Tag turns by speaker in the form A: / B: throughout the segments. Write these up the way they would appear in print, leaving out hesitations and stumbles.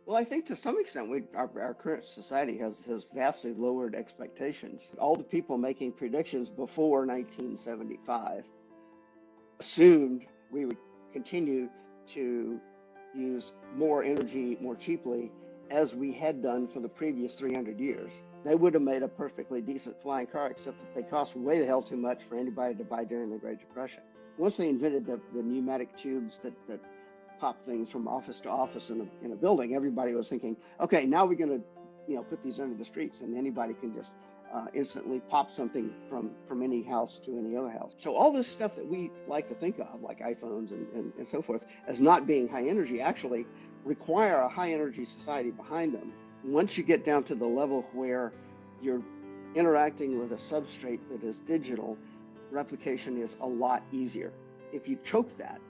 A: Well, I think to some extent, our current society has vastly lowered expectations. All the people making predictions before 1975 assumed we would continue to use more energy more cheaply as we had done for the previous 300 years. They would have made a perfectly decent flying car, except that they cost way the hell too much for anybody to buy during the Great Depression. Once they invented the pneumatic tubes that pop things from office to office in a building, everybody was thinking, okay, now we're going to, put these under the streets, and anybody can just instantly pop something from any house to any other house. So all this stuff that we like to think of, like iPhones and so forth, as not being high energy, actually require a high energy society behind them. Once you get down to the level where you're interacting with a substrate that is digital, replication is a lot easier. If you choke that,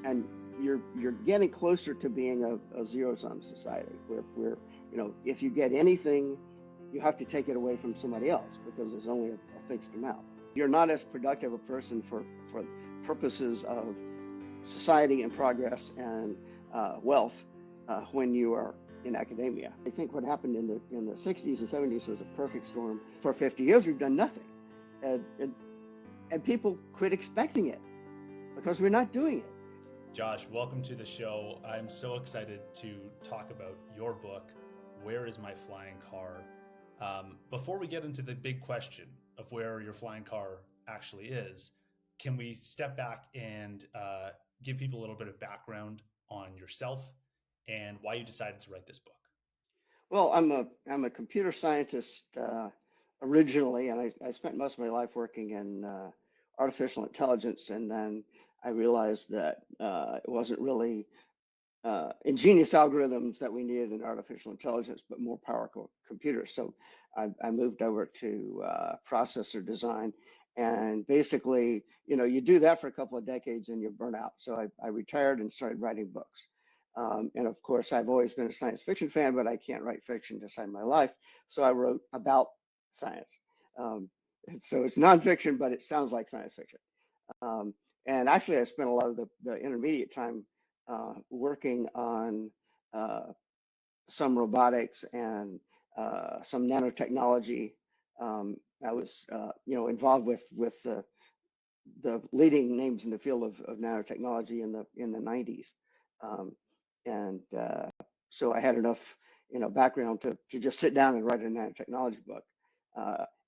A: and you're getting closer to being a zero-sum society where if you get anything, you have to take it away from somebody else because there's only a fixed amount. You're not as productive a person for purposes of society and progress and wealth when you are in academia. I think what happened in the 60s and 70s was a perfect storm. For 50 years, we've done nothing, and people quit expecting it because we're not doing it.
B: Josh, welcome to the show. I'm so excited to talk about your book, Where is My Flying Car? Before we get into the big question of where your flying car actually is, can we step back and give people a little bit of background on yourself and why you decided to write this book?
A: Well, I'm a computer scientist originally, and I spent most of my life working in artificial intelligence, and then I realized that it wasn't really ingenious algorithms that we needed in artificial intelligence, but more powerful computers. So I moved over to processor design, and basically, you do that for a couple of decades and you burn out. So I retired and started writing books. And of course, I've always been a science fiction fan, but I can't write fiction to save my life. So I wrote about science. So it's nonfiction, but it sounds like science fiction. Um, and actually, I spent a lot of the intermediate time working on uh, some robotics and some nanotechnology. I was, involved with the leading names in the field of nanotechnology in the 90s, um, and so I had enough, background to just sit down and write a nanotechnology book,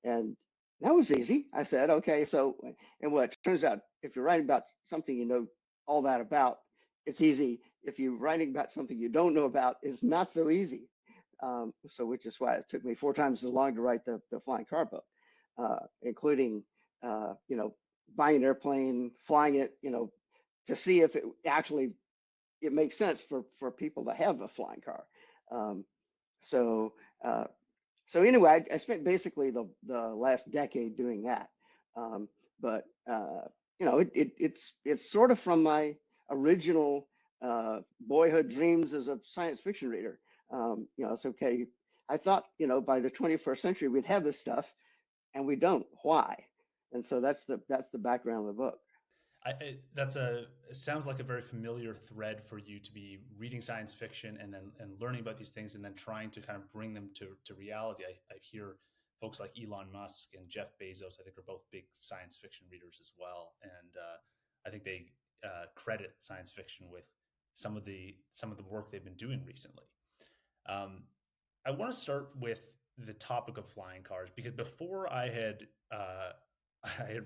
A: and that was easy. I said, okay, so and what turns out, if you're writing about something you know all that about, it's easy. If you're writing about something you don't know about, it's not so easy. So which is why it took me 4 times as long to write the flying car book, including buying an airplane, flying it, to see if it makes sense for people to have a flying car. Um, so uh, so anyway, I spent basically the last decade doing that. Um, but it's sort of from my original boyhood dreams as a science fiction reader. It's okay. I thought, by the 21st century we'd have this stuff, and we don't. Why? And so that's the background of the book.
B: It sounds like a very familiar thread for you to be reading science fiction and learning about these things and then trying to kind of bring them to reality. I hear folks like Elon Musk and Jeff Bezos, I think, are both big science fiction readers as well. And I think they credit science fiction with some of the work they've been doing recently. Um, I want to start with the topic of flying cars because before I had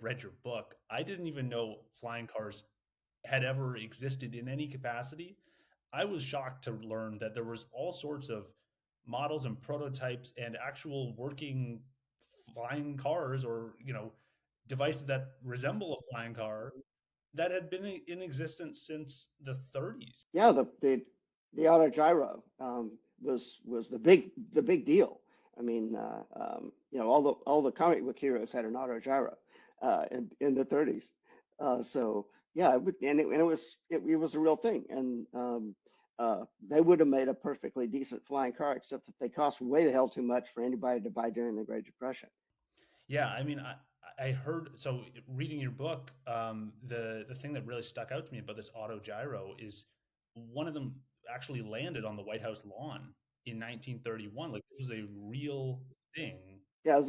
B: read your book, I didn't even know flying cars had ever existed in any capacity. I was shocked to learn that there was all sorts of models and prototypes and actual working flying cars or devices that resemble a flying car that had been in existence since the 30s.
A: Yeah, the auto gyro was the big deal. I mean, all the comic book heroes had an auto gyro in the 30s. So yeah, it was a real thing, and they would have made a perfectly decent flying car, except that they cost way the hell too much for anybody to buy during the Great Depression.
B: Yeah, I mean, I heard so reading your book, the thing that really stuck out to me about this auto gyro is one of them. actually landed on the White House lawn in 1931. Like this was a real thing.
A: Yeah,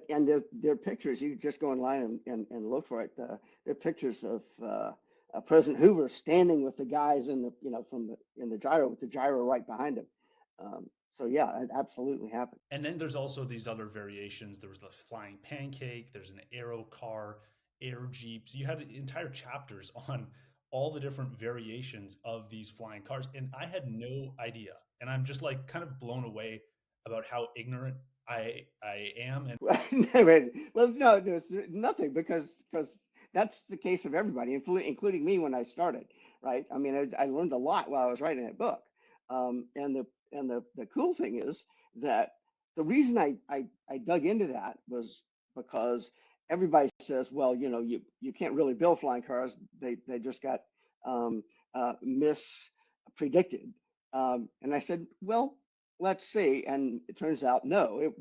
A: and there are pictures. You just go online and look for it. There are pictures of President Hoover standing with the guys in the from the in the gyro with the gyro right behind him. So yeah, it absolutely happened.
B: And then there's also these other variations. There was the flying pancake, there's an aero car, air jeeps. You had entire chapters on all the different variations of these flying cars. And I had no idea. And I'm just like kind of blown away about how ignorant I am. And
A: Well, no, there's nothing because that's the case of everybody, including me when I started, right? I mean, I learned a lot while I was writing that book. And the cool thing is that the reason I dug into that was because everybody says, well, you can't really build flying cars. They just got um, mispredicted. And I said, well, let's see. And it turns out, no,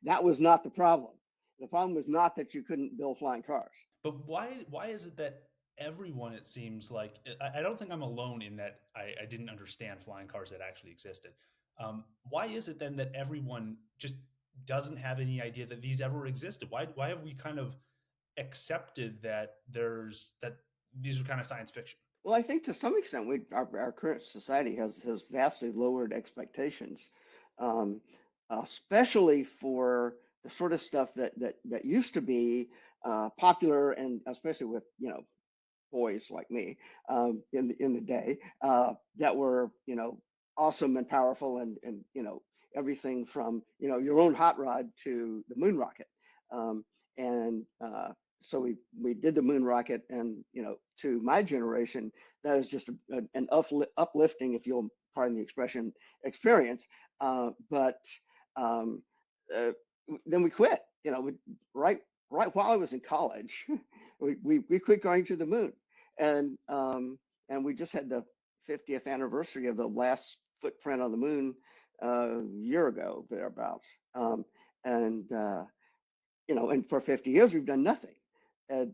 A: that was not the problem. The problem was not that you couldn't build flying cars.
B: but why is it that everyone, it seems like, I don't think I'm alone in that I didn't understand flying cars that actually existed. Why is it then that everyone just doesn't have any idea that these ever existed? Why have we kind of accepted that these are kind of science fiction?
A: Well, I think to some extent, our current society has vastly lowered expectations, um, especially for the sort of stuff that used to be popular, and especially with boys like me in the day that were awesome and powerful and everything from your own hot rod to the moon rocket. And so we did the moon rocket, and to my generation that is just an uplifting, if you'll pardon the expression, experience. But um, uh, then we quit. Right while I was in college, we quit going to the moon, and we just had the 50th anniversary of the last footprint on the moon a year ago thereabouts. And and for 50 years we've done nothing, and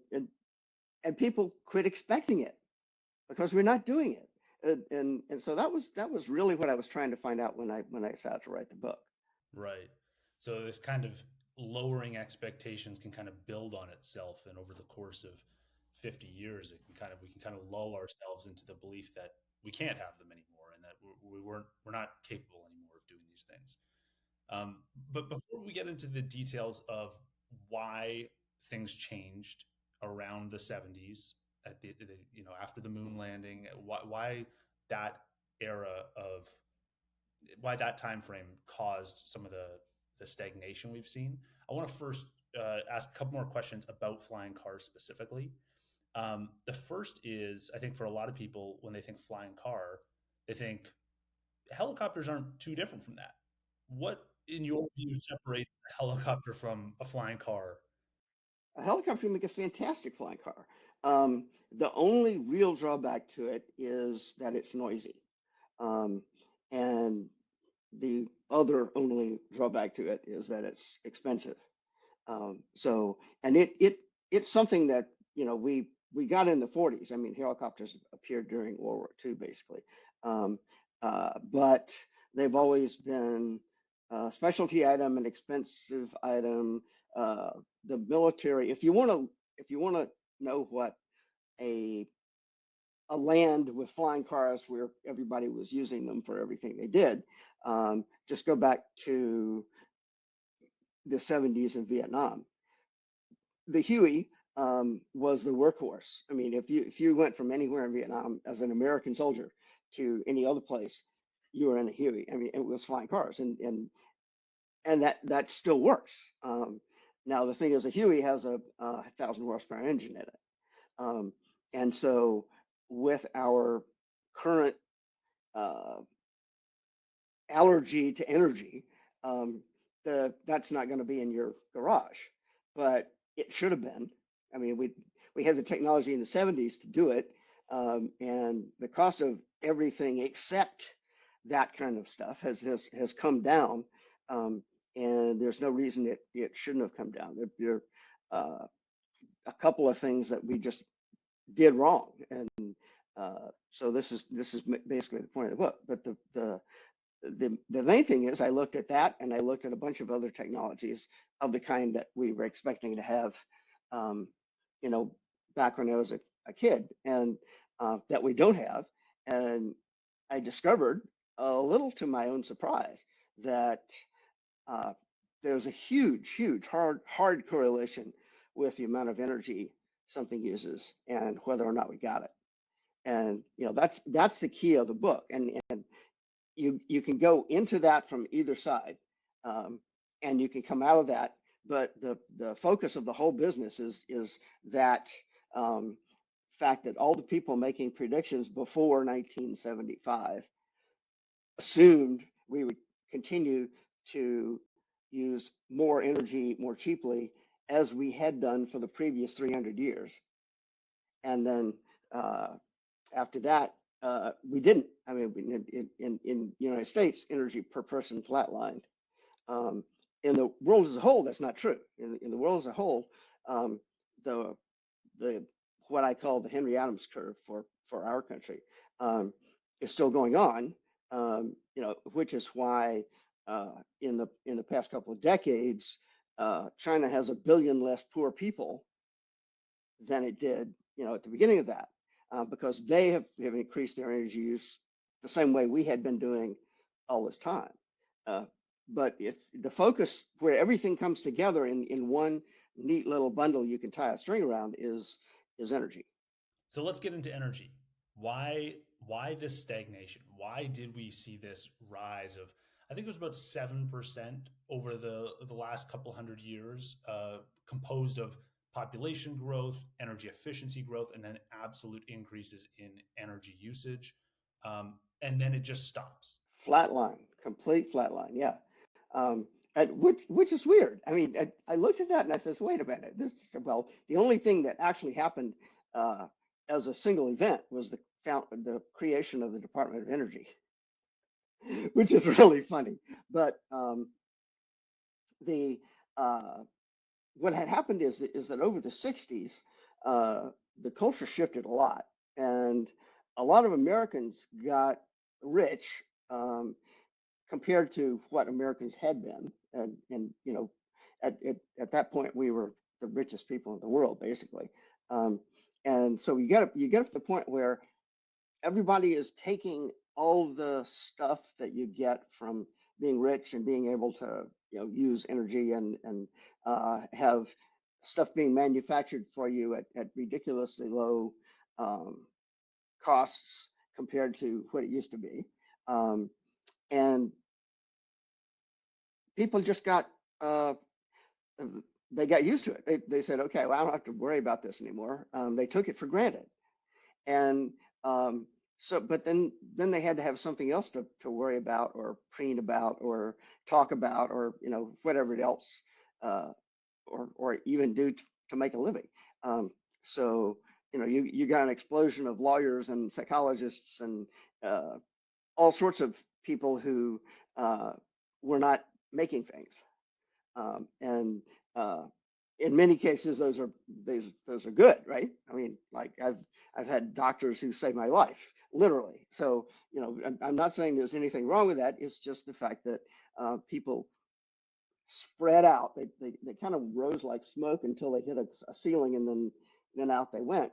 A: people quit expecting it because we're not doing it. And so that was really what I was trying to find out when I set out to write the book.
B: Right. So this kind of lowering expectations can kind of build on itself, and over the course of 50 years, we can kind of lull ourselves into the belief that we can't have them anymore, and that we're not capable anymore of doing these things. Um, but before we get into the details of why things changed around the 70s, after the moon landing, why that era of why that time frame caused some of the stagnation we've seen. I want to first ask a couple more questions about flying cars specifically. The first is, I think for a lot of people, when they think flying car, they think helicopters aren't too different from that. What, in your view, separates a helicopter from a flying car?
A: A helicopter would make a fantastic flying car. The only real drawback to it is that it's noisy. Um, and the other only drawback to it is that it's expensive. And it's something that we got in the 40s. I mean, helicopters appeared during World War II, basically, um, but they've always been a specialty item, an expensive item. Uh, the military, if you want to know what a land with flying cars where everybody was using them for everything they did, just go back to the 70s in Vietnam. The Huey was the workhorse. I mean, if you went from anywhere in Vietnam as an American soldier to any other place, you were in a Huey. I mean, it was flying cars, and that still works. Now the thing is, a Huey has a 1,000 horsepower engine in it, um, and so with our current uh, allergy to energy, um, that's not going to be in your garage, but it should have been. I mean, we had the technology in the 70s to do it, and the cost of everything except that kind of stuff has come down, um, and there's no reason it shouldn't have come down. There are a couple of things that we just did wrong, So this is basically the point of the book. But the main thing is I looked at that and I looked at a bunch of other technologies of the kind that we were expecting to have, um, you know, back when I was a kid, and that we don't have. And I discovered, a little to my own surprise, that uh, there's a huge, hard correlation with the amount of energy something uses and whether or not we got it. And that's the key of the book. And you can go into that from either side, um, and you can come out of that. But the focus of the whole business is that um, fact that all the people making predictions before 1975 assumed we would continue to use more energy more cheaply as we had done for the previous 300 years. And then after that, we didn't. I mean, in the United States, energy per person flatlined. Um, in the world as a whole, that's not true. In the world as a whole, um, the the what I call the Henry Adams curve for our country is still going on. Which is why in the past couple of decades, China has 1 billion less poor people than it did, at the beginning of that, because they have increased their energy use the same way we had been doing all this time. Uh, but it's the focus where everything comes together in one neat little bundle you can tie a string around is energy.
B: So let's get into energy. Why this stagnation? Why did we see this rise of, I think it was about 7% over the last couple hundred years, composed of population growth, energy efficiency growth, and then absolute increases in energy usage. And then it just stops.
A: Flatline, complete flatline. Yeah. Which is weird. I mean, I looked at that and I says, wait a minute. Well, the only thing that actually happened uh, as a single event was the creation of the Department of Energy, which is really funny. But the uh, what had happened is that over the 60s, the culture shifted a lot, and a lot of Americans got rich, compared to what Americans had been. And at that point, we were the richest people in the world, basically. Um, and so you get up to the point where everybody is taking all the stuff that you get from being rich and being able to use energy and have stuff being manufactured for you at ridiculously low um, costs compared to what it used to be. And people just uh, got used to it. They said, okay, well, I don't have to worry about this anymore. They took it for granted. And um, but then they had to have something else to worry about or preen about or talk about or whatever else, uh, or even do to make a living. So you got an explosion of lawyers and psychologists and uh, all sorts of people who uh, were not making things. And in many cases, those are good, right? I mean, like I've had doctors who saved my life, literally. So I'm not saying there's anything wrong with that. It's just the fact that people spread out. They kind of rose like smoke until they hit a ceiling, and then out they went,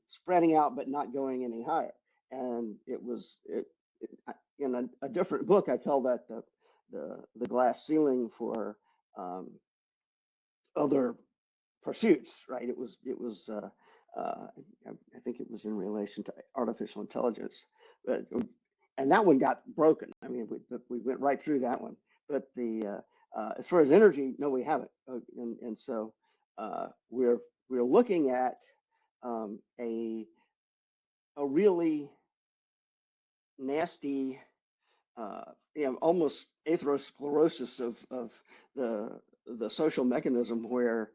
A: spreading out but not going any higher. And in a different book, I call that the glass ceiling for um, other pursuits, right? Uh, I think it was in relation to artificial intelligence, but and that one got broken. I mean, we went right through that one. But the as far as energy, no, we haven't. And so we're looking at a really nasty, almost atherosclerosis of the social mechanism where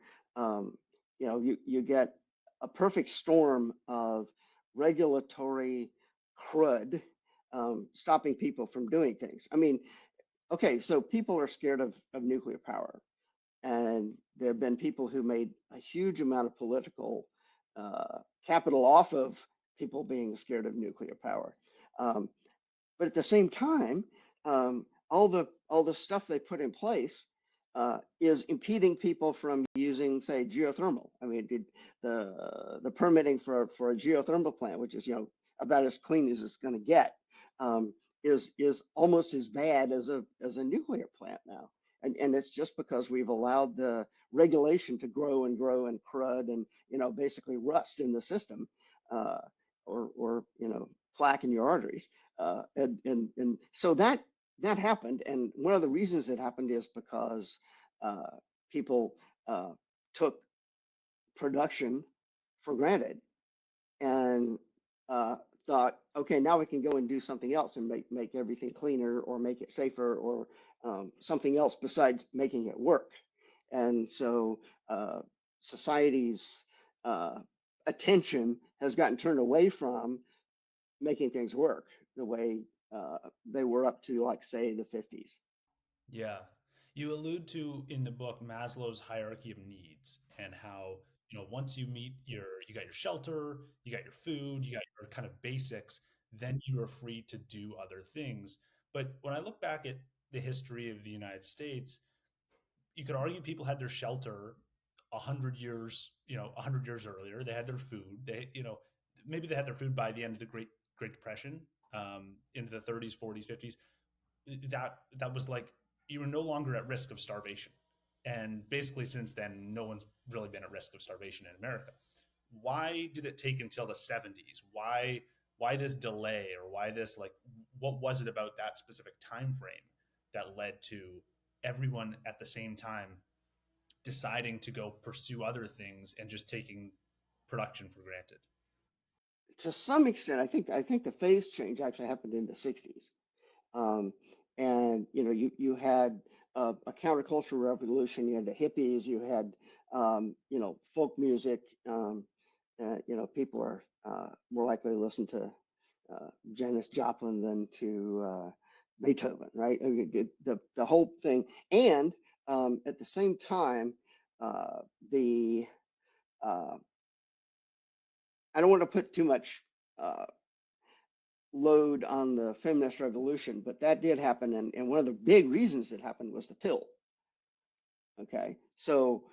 A: you get a perfect storm of regulatory crud, stopping people from doing things. I mean, okay, so people are scared of nuclear power, and there have been people who made a huge amount of political capital off of people being scared of nuclear power. Um, but at the same time, all the stuff they put in place is impeding people from using, say, geothermal. I mean, the permitting for a geothermal plant, which is about as clean as it's going to get, um, is almost as bad as a nuclear plant now. And it's just because we've allowed the regulation to grow and grow and crud and basically rust in the system, uh, or plaque in your arteries. And so that happened, and one of the reasons it happened is because uh, people took production for granted and uh, thought, okay, now we can go and do something else and make everything cleaner or make it safer or something else besides making it work. And so society's uh, attention has gotten turned away from making things work the way they were up to, like, say, the 50s.
B: Yeah. You allude to in the book Maslow's hierarchy of needs and how, once you got your shelter, you got your food, you got your kind of basics, then you are free to do other things. But when I look back at the history of the United States, you could argue people had their shelter 100 years, 100 years earlier. They had their food. Maybe they had their food by the end of the Great Depression, into the 30s, 40s, 50s. That was like you were no longer at risk of starvation. And basically, since then, no one's really been at risk of starvation in America. Why did it take until the 70s? Why this delay, or why this, like, what was it about that specific time frame that led to everyone at the same time deciding to go pursue other things and just taking production for granted?
A: To some extent, I think the phase change actually happened in the 60s. Um, and you had a counterculture revolution. You had the hippies. You had folk music. People are more likely to listen to Janis Joplin than to Beethoven, right? I mean, the whole thing. And at the same time, the uh, I don't want to put too much uh, load on the feminist revolution, but that did happen. And one of the big reasons it happened was the pill. Okay. So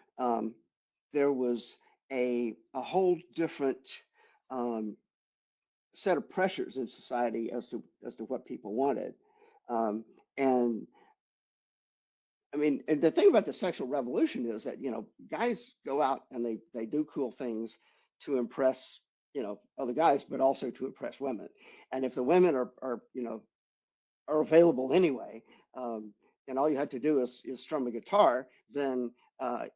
A: there was a whole different um, set of pressures in society as to what people wanted. Um, and I mean, and the thing about the sexual revolution is that, guys go out and they do cool things to impress, other guys, but also to impress women. And if the women are available anyway, um, and all you had to do is strum a guitar, then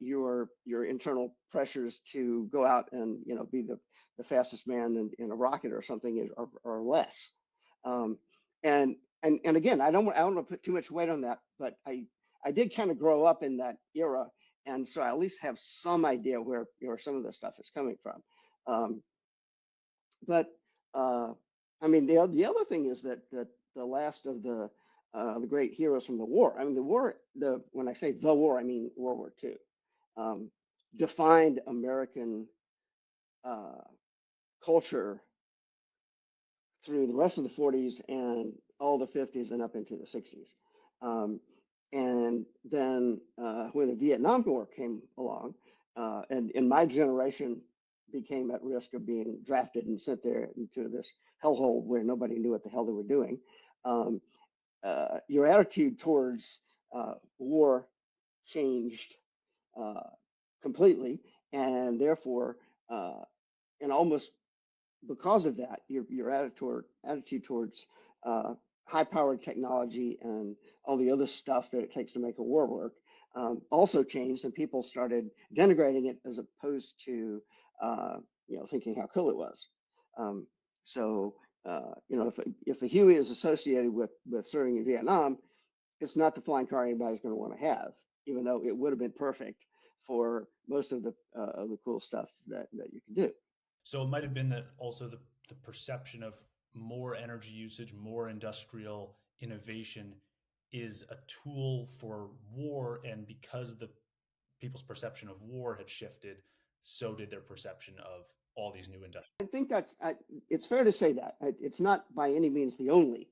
A: your internal pressures to go out and be the fastest man in a rocket or something are less. Um, and and again, I don't want to put too much weight on that, but I did kind of grow up in that era, and so I at least have some idea where some of this stuff is coming from. Um, but uh, I mean, the other thing is that the last of the great heroes from the war. I mean, the war. The When I say the war, I mean World War II. Um, Defined American uh, culture through the rest of the 40s and all the 50s and up into the 60s. Um, and then when the Vietnam War came along, and my generation became at risk of being drafted and sent there into this hellhole where nobody knew what the hell they were doing. Um, your attitude towards war changed uh, completely, and therefore, uh, and almost because of that, your attitude towards uh, high-powered technology and all the other stuff that it takes to make a war work also changed, and people started denigrating it as opposed to uh, thinking how cool it was. Um, so if a Huey is associated with serving in Vietnam, it's not the flying car anybody's going to want to have, even though it would have been perfect for most of the cool stuff that you can do.
B: So it might have been that also the perception of more energy usage, more industrial innovation is a tool for war. And because the people's perception of war had shifted, so did their perception of all these new industrial.
A: I think it's fair to say that it's not by any means the only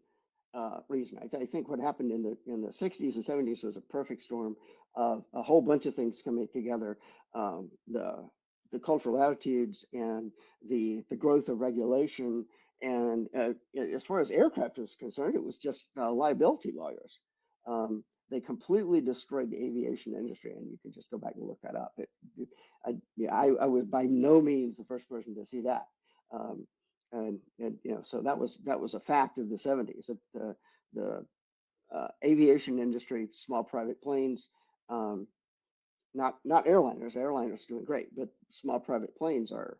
A: reason. I think what happened in the 60s and 70s was a perfect storm of a whole bunch of things coming together. The cultural attitudes and the growth of regulation. And as far as aircraft was concerned, it was just liability lawyers. They completely destroyed the aviation industry, and you can just go back and look that up. I was by no means the first person to see that. Um, and so that was a fact of the 70s that the aviation industry, small private planes, um, not airliners. Airliners doing great, but small private planes are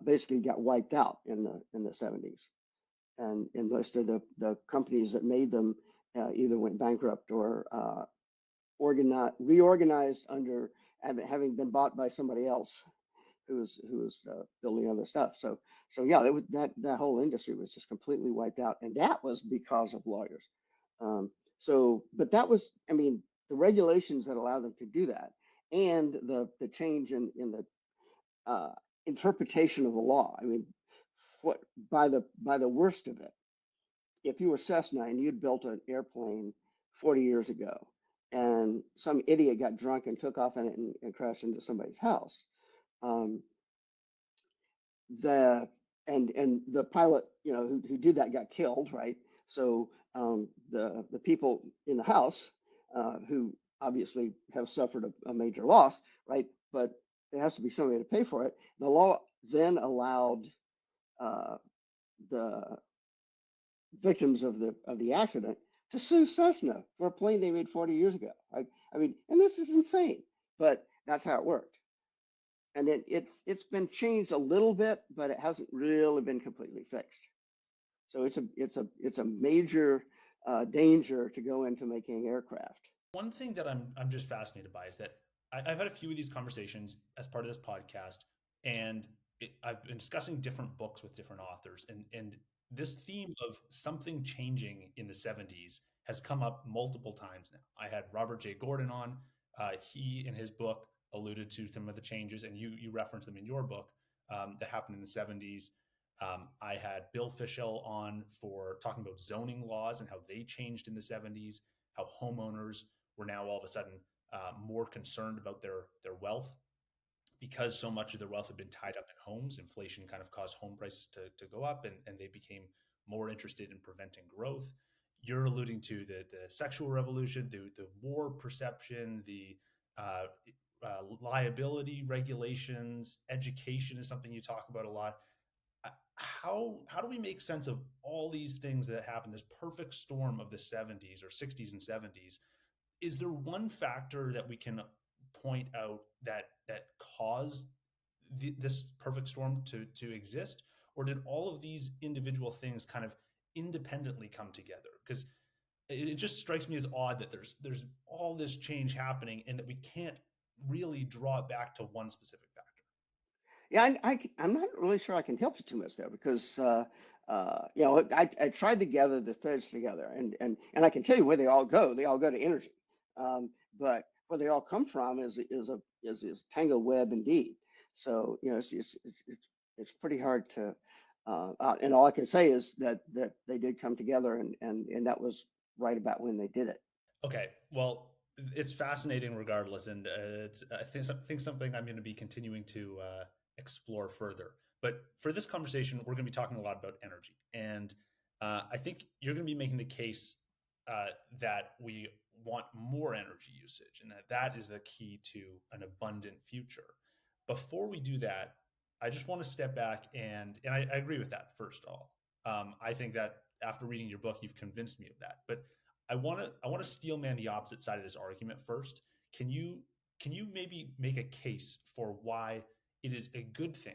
A: basically got wiped out in the 70s, and most of the companies that made them either went bankrupt or reorganized under having been bought by somebody else who was building other stuff. So yeah, that whole industry was just completely wiped out, and that was because of lawyers. But that was, I mean, the regulations that allow them to do that, and the change in the uh, interpretation of the law. I mean, what by the worst of it, if you were Cessna and you'd built an airplane 40 years ago, and some idiot got drunk and took off in it and crashed into somebody's house. Um, the and the pilot, who did that got killed, right? So the people in the house who obviously have suffered a major loss, right? But there has to be somebody to pay for it. The law then allowed uh, the victims of the accident to sue Cessna for a plane they made 40 years ago. I mean, and this is insane, but that's how it worked. And it's been changed a little bit, but it hasn't really been completely fixed. So it's a major danger to go into making aircraft.
B: One thing that I'm just fascinated by is that I've had a few of these conversations as part of this podcast, and I've been discussing different books with different authors, and this theme of something changing in the 70s has come up multiple times now. I had Robert J. Gordon on. He, in his book, alluded to some of the changes, and you referenced them in your book that happened in the 70s. I had Bill Fischel on for talking about zoning laws and how they changed in the 70s, how homeowners were now all of a sudden more concerned about their wealth because so much of their wealth had been tied up in homes. Inflation kind of caused home prices to go up, and they became more interested in preventing growth. You're alluding to the sexual revolution, the war perception, the liability regulations, education is something you talk about a lot. How do we make sense of all these things that happened, this perfect storm of the 70s or 60s and 70s? Is there one factor that we can point out that caused this perfect storm to exist, or did all of these individual things kind of independently come together? Because it just strikes me as odd that there's all this change happening and that we can't really draw it back to one specific factor.
A: Yeah, I'm not really sure I can help you too much there because I tried to gather the threads together, and I can tell you where they all go. They all go to energy, but where they all come from is tangled web indeed. So it's pretty hard to and all I can say is that they did come together, and that was right about when they did it.
B: Okay, well, it's fascinating regardless, and it's I think something I'm going to be continuing to explore further. But for this conversation, we're going to be talking a lot about energy, and I think you're going to be making the case that we want more energy usage, and that is the key to an abundant future. Before we do that, I just want to step back and I agree with that. First of all, I think that after reading your book, you've convinced me of that, but I want to steelman the opposite side of this argument first. Can you can you maybe make a case for why it is a good thing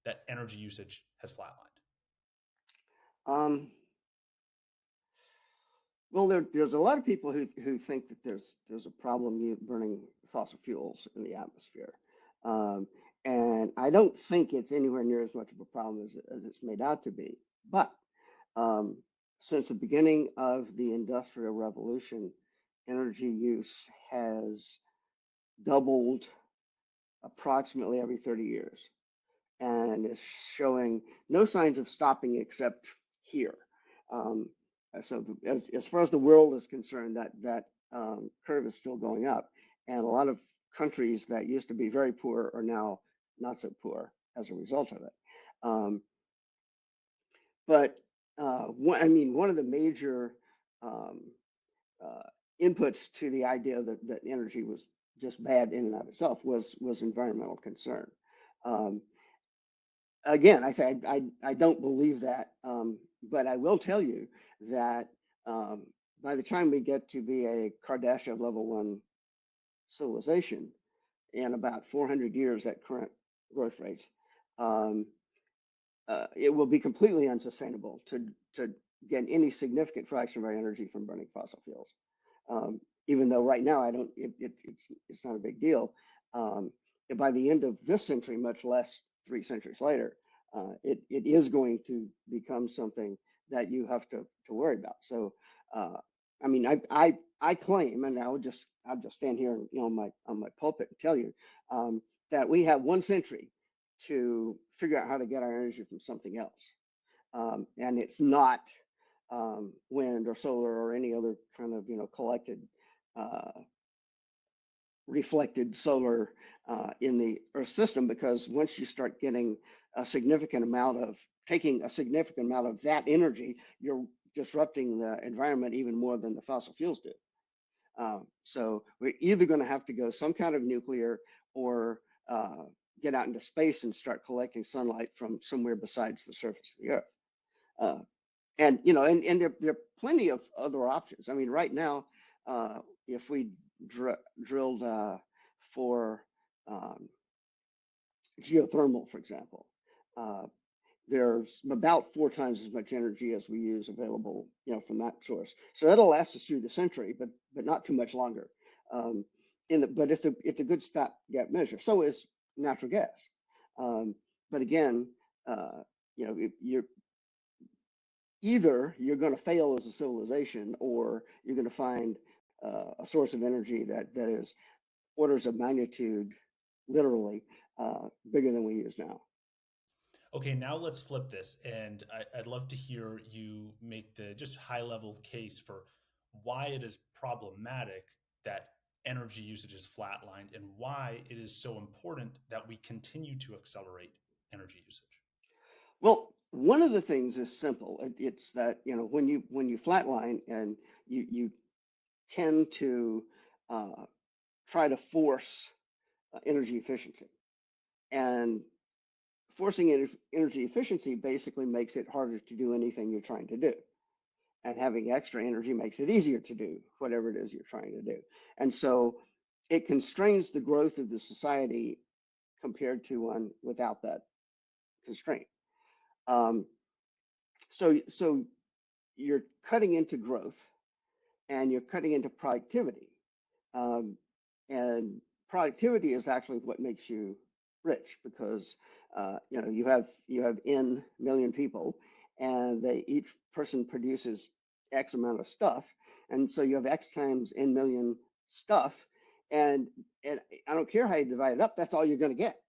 B: that energy usage has flatlined?
A: Um, Well, there's a lot of people who think that there's a problem burning fossil fuels in the atmosphere, um, and I don't think it's anywhere near as much of a problem as it's made out to be. But um, since the beginning of the Industrial Revolution, energy use has doubled approximately every 30 years. and is showing no signs of stopping except here. Um, so as far as the world is concerned, that curve is still going up, and a lot of countries that used to be very poor are now not so poor as a result of it. Um, but I mean, one of the major um, uh, inputs to the idea that energy was just bad in and of itself was environmental concern. Um, Again, I say I don't believe that, but I will tell you that um, by the time we get to be a Kardashev level one civilization in about 400 years at current growth rates, um, it will be completely unsustainable to get any significant fraction of our energy from burning fossil fuels. Even though right now I don't, it's not a big deal. Um, by the end of this century, much less 3 centuries later, it is going to become something that you have to worry about. So, uh, I mean, I claim, and I'll just stand here and on my pulpit and tell you that we have 1 century to figure out how to get our energy from something else. And it's not wind or solar or any other kind of collected uh, reflected solar in the Earth system, because once you start getting a significant amount of taking a significant amount of that energy, you're disrupting the environment even more than the fossil fuels do. So we're either going to have to go some kind of nuclear or get out into space and start collecting sunlight from somewhere besides the surface of the Earth. Uh, and there are plenty of other options. I mean, right now, if we drilled for um, geothermal, for example, uh, there's about 4 times as much energy as we use available, from that source. So that'll last us through the century, but not too much longer. Um, but it's a good stopgap measure. So is natural gas. Um, but again, you're either you're going to fail as a civilization, or you're going to find a source of energy that is orders of magnitude, literally, bigger than we use now.
B: Okay, now let's flip this, and I'd love to hear you make the just high level case for why it is problematic that energy usage is flatlined and why it is so important that we continue to accelerate energy usage.
A: Well, one of the things is simple. It's that when you flatline and you tend to uh, try to force energy efficiency, and forcing energy efficiency basically makes it harder to do anything you're trying to do. And having extra energy makes it easier to do whatever it is you're trying to do. And so it constrains the growth of the society compared to one without that constraint. Um, so you're cutting into growth and you're cutting into productivity. Um, and productivity is actually what makes you rich, because you have n million people, and each person produces X amount of stuff, and so you have X times n million stuff, and and I don't care how you divide it up, that's all you're going to get.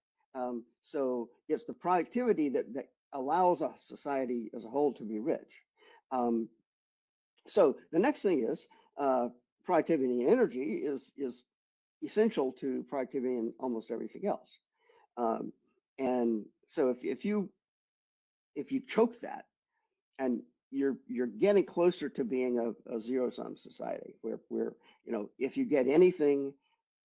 A: So it's the productivity that allows a society as a whole to be rich. Um, so the next thing is productivity and energy is essential to productivity and almost everything else. Um, and so if you choke that, and you're getting closer to being a zero sum society where if you get anything,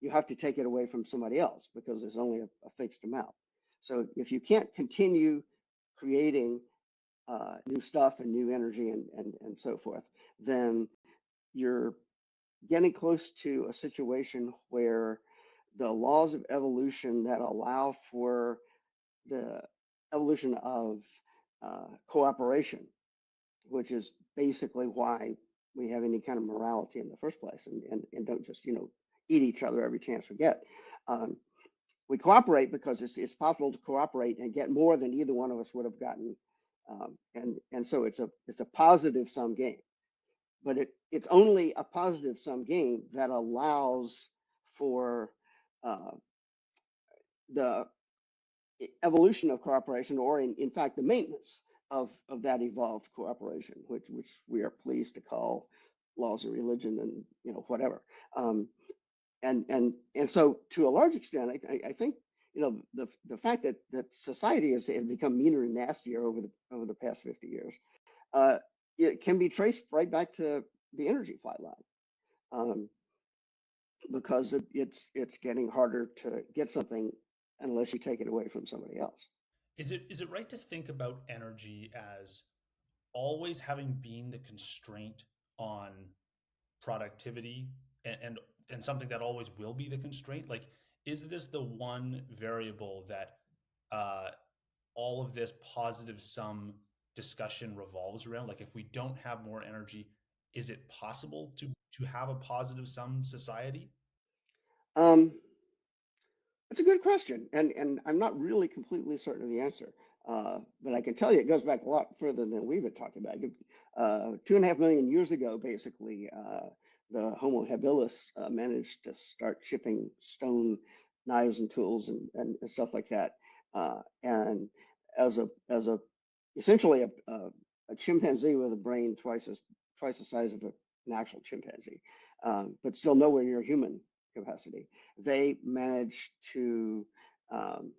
A: you have to take it away from somebody else because there's only a fixed amount. So if you can't continue creating new stuff and new energy and so forth, then you're getting close to a situation where the laws of evolution that allow for the evolution of cooperation, which is basically why we have any kind of morality in the first place, and don't just eat each other every chance we get. Um, we cooperate because it's possible to cooperate and get more than either one of us would have gotten, and so it's a positive sum game. But it's only a positive sum game that allows for uh, the evolution of cooperation, or in fact, the maintenance of that evolved cooperation, which we are pleased to call laws of religion and whatever. Um, and so to a large extent, I think the fact that society has become meaner and nastier over the past 50 years, uh, it can be traced right back to the energy flight line. Um, because it's getting harder to get something unless you take it away from somebody else.
B: Is it right to think about energy as always having been the constraint on productivity and something that always will be the constraint? Like, is this the one variable that uh, all of this positive sum discussion revolves around? Like, if we don't have more energy, is it possible to have a positive sum society?
A: Um, That's a good question, and I'm not really completely certain of the answer. But I can tell you it goes back a lot further than we've been talking about. 2.5 million years ago, basically, the Homo habilis managed to start shipping stone knives and tools and stuff like that. And as a essentially a chimpanzee with a brain twice the size of an actual chimpanzee, but still nowhere near human capacity, they managed to um,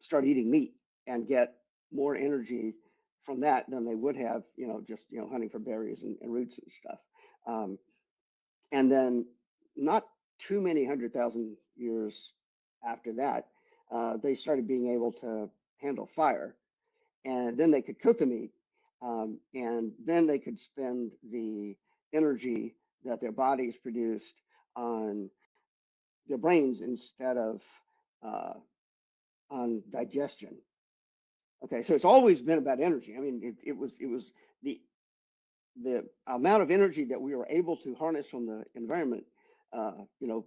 A: start eating meat and get more energy from that than they would have, just hunting for berries and roots and stuff. Um, and then, not too many 100,000 years after that, they started being able to handle fire, and then they could cook the meat, and then they could spend the energy that their bodies produced on their brains instead of uh, on digestion. Okay, so it's always been about energy. I mean, it was the the amount of energy that we were able to harness from the environment,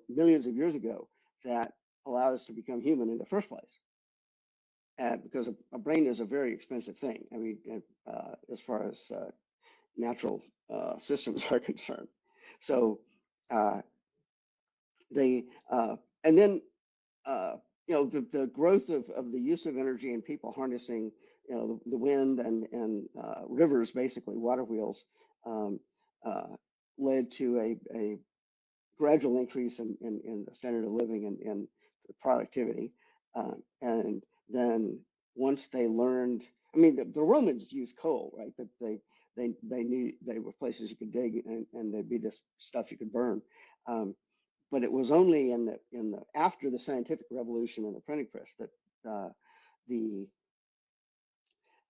A: millions of years ago, that allowed us to become human in the first place. Because a brain is a very expensive thing. I mean, as far as natural systems are concerned. So uh, they and then the growth of the use of energy and people harnessing the wind and rivers, basically water wheels, um, uh, led to a gradual increase in the standard of living and productivity. And then once they learned, I mean, the Romans used coal, right? That they knew they were places you could dig, and there'd be this stuff you could burn. Um, but it was only in the after the scientific revolution and the printing press that the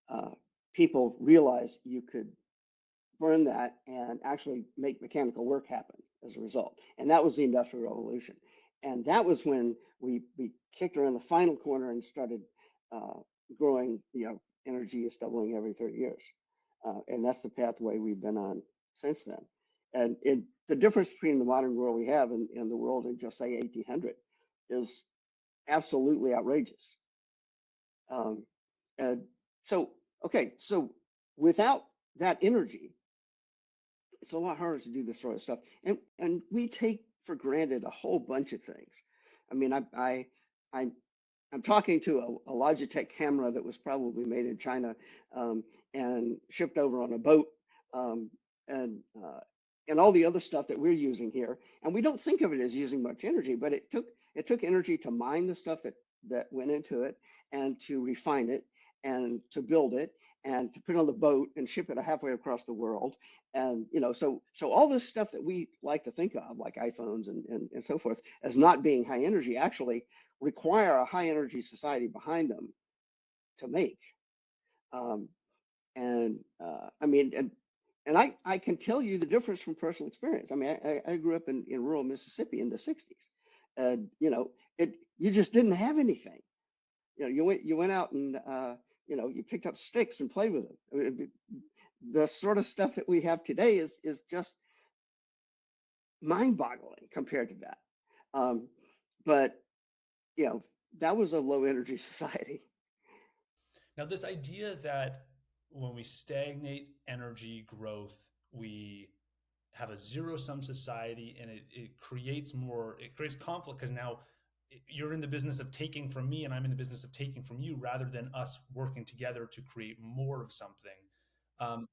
A: uh, people realized you could burn that and actually make mechanical work happen as a result. And that was the Industrial Revolution. And that was when we kicked around the final corner and started uh, growing. Energy is doubling every 30 years. And that's the pathway we've been on since then. And the difference between the modern world we have and the world in just say 1800 is absolutely outrageous. Um, and so, okay, so without that energy, it's a lot harder to do this sort of stuff. And we take for granted a whole bunch of things. I mean, I I'm talking to a Logitech camera that was probably made in China, and shipped over on a boat, um, and and all the other stuff that we're using here. And we don't think of it as using much energy, but it took energy to mine the stuff that went into it, and to refine it, and to build it, and to put it on the boat and ship it halfway across the world. And so all this stuff that we like to think of, like iPhones and so forth, as not being high energy, actually require a high energy society behind them to make. Um, and I mean, and I can tell you the difference from personal experience. I mean, I grew up in rural Mississippi in the 60s. And you just didn't have anything. You went out and you picked up sticks and played with them. I mean, the sort of stuff that we have today is just mind-boggling compared to that. Um, but you know, that was a low energy society.
B: Now, this idea that when we stagnate energy growth, we have a zero sum society, and it creates conflict because now you're in the business of taking from me and I'm in the business of taking from you, rather than us working together to create more of something. Um,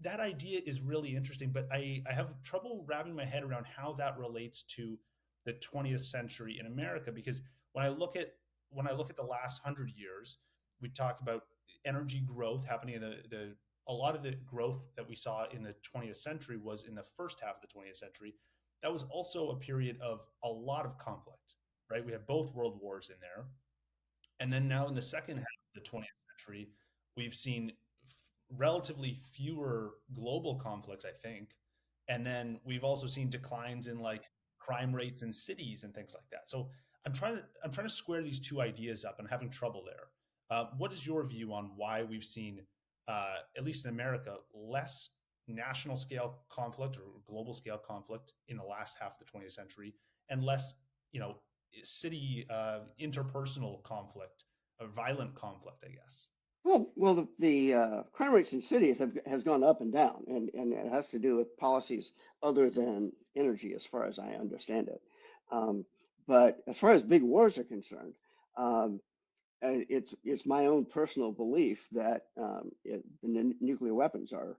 B: that idea is really interesting, but I have trouble wrapping my head around how that relates to the 20th century in America. Because when I look at the last 100 years, we talked about energy growth happening in the a lot of the growth that we saw in the 20th century was in the first half of the 20th century. That was also a period of a lot of conflict, right? We had both world wars in there, and then now in the second half of the 20th century, we've seen relatively fewer global conflicts, I think. And then we've also seen declines in like crime rates in cities and things like that. So I'm trying to square these two ideas up and having trouble there. What is your view on why we've seen, at least in America, less national scale conflict or global scale conflict in the last half of the 20th century, and less, you know, city interpersonal conflict, or violent conflict, I guess?
A: Well, the crime rates in cities has gone up and down, and it has to do with policies other than energy, as far as I understand it. Um, but as far as big wars are concerned, um, it's my own personal belief that nuclear weapons are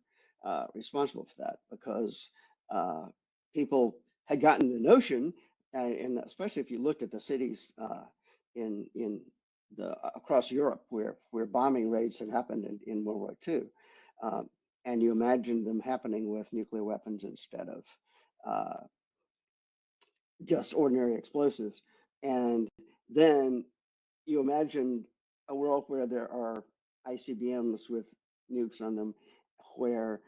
A: responsible for that because uh, people had gotten the notion, and especially if you looked at the cities in the across Europe where bombing raids had happened in World War II, um, and you imagine them happening with nuclear weapons instead of uh, just ordinary explosives, and then you imagine a world where there are ICBMs with nukes on them, where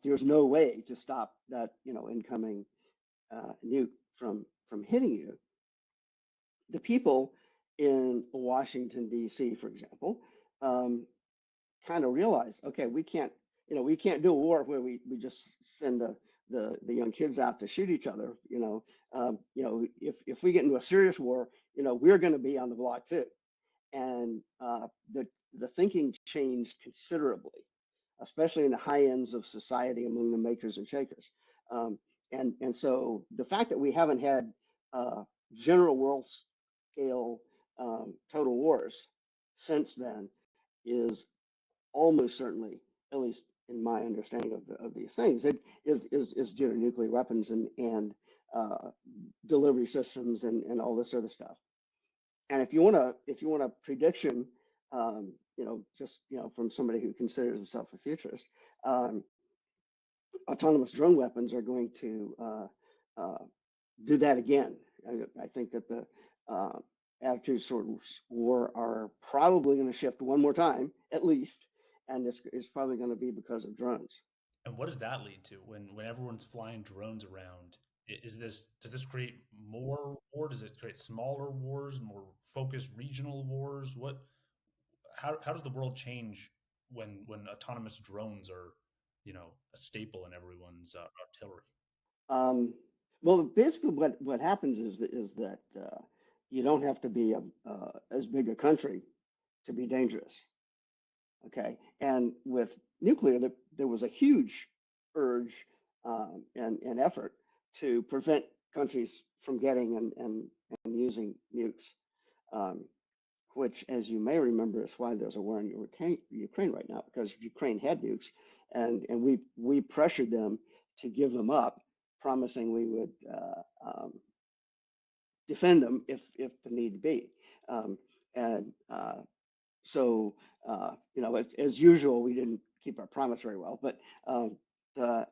A: there's no way to stop that, incoming nuke from hitting you. The people in Washington D.C., for example, um, kind of realize, okay, we can't do a war where we just send the young kids out to shoot each other. If we get into a serious war, we're going to be on the block too. And the thinking changed considerably, especially in the high ends of society among the makers and shakers. Um, and so the fact that we haven't had general world scale total wars since then is almost certainly, at least in my understanding of these things, it is due to nuclear weapons and uh, delivery systems and all this other stuff. And if you want a prediction, just from somebody who considers himself a futurist, um, autonomous drone weapons are going to uh, do that again. I think that the uh, attitudes towards war are probably going to shift one more time, at least, and this is probably going to be because of drones.
B: And what does that lead to when everyone's flying drones around? Is this does this create more war? Does it create smaller wars, more focused regional wars? How does the world change when autonomous drones are, you know, a staple in everyone's artillery?
A: Um, well, basically, what happens is that you don't have to be as big a country to be dangerous. Okay, and with nuclear, there was a huge urge and effort to prevent countries from getting and using nukes, um, which, as you may remember, is why there's a war in Ukraine right now, because Ukraine had nukes, and we pressured them to give them up, promising we would defend them if the need be. And so, as usual, we didn't keep our promise very well. But the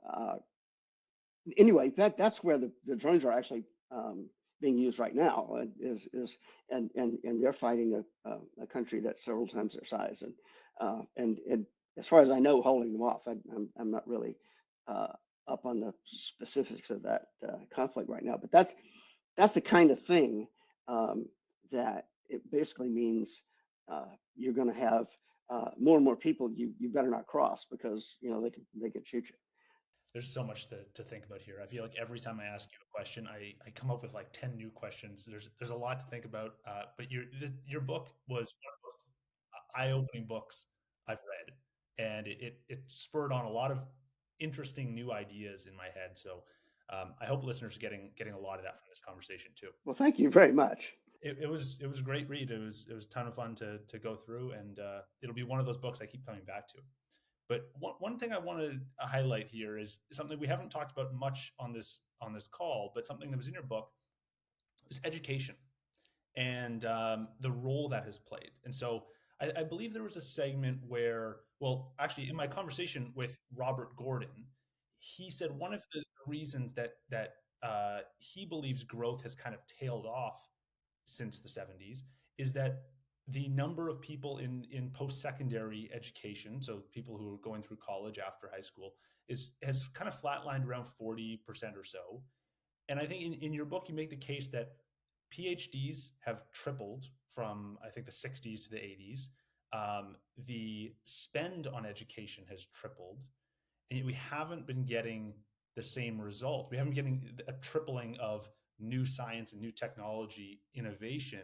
A: anyway, that's where the drones are actually being used right now. And they're fighting a country that's several times their size, and as far as I know, holding them off. I'm not really uh, up on the specifics of that conflict right now, but that's the kind of thing um, that it basically means you're going to have more and more people you better not cross because they could shoot you.
B: There's so much to think about here. I feel like every time I ask you a question, I come up with like 10 new questions. There's a lot to think about. But your book was one of the most eye-opening books I've read, and it spurred on a lot of interesting new ideas in my head. So I hope listeners are getting a lot of that from this conversation too.
A: Well, thank you very much.
B: It was a great read. It was a ton of fun to go through, and it'll be one of those books I keep coming back to. But one thing I want to highlight here is something we haven't talked about much on this call, but something that was in your book is education and the role that has played. And so I believe there was a segment where, well, actually, in my conversation with Robert Gordon, he said one of the reasons that he believes growth has kind of tailed off since the 70s is that the number of people in post-secondary education, so people who are going through college after high school, has kind of flatlined around 40% or so. And I think in your book, you make the case that PhDs have tripled from, I think, the 60s to the 80s. The spend on education has tripled, and yet we haven't been getting the same result. We haven't been getting a tripling of new science and new technology innovation.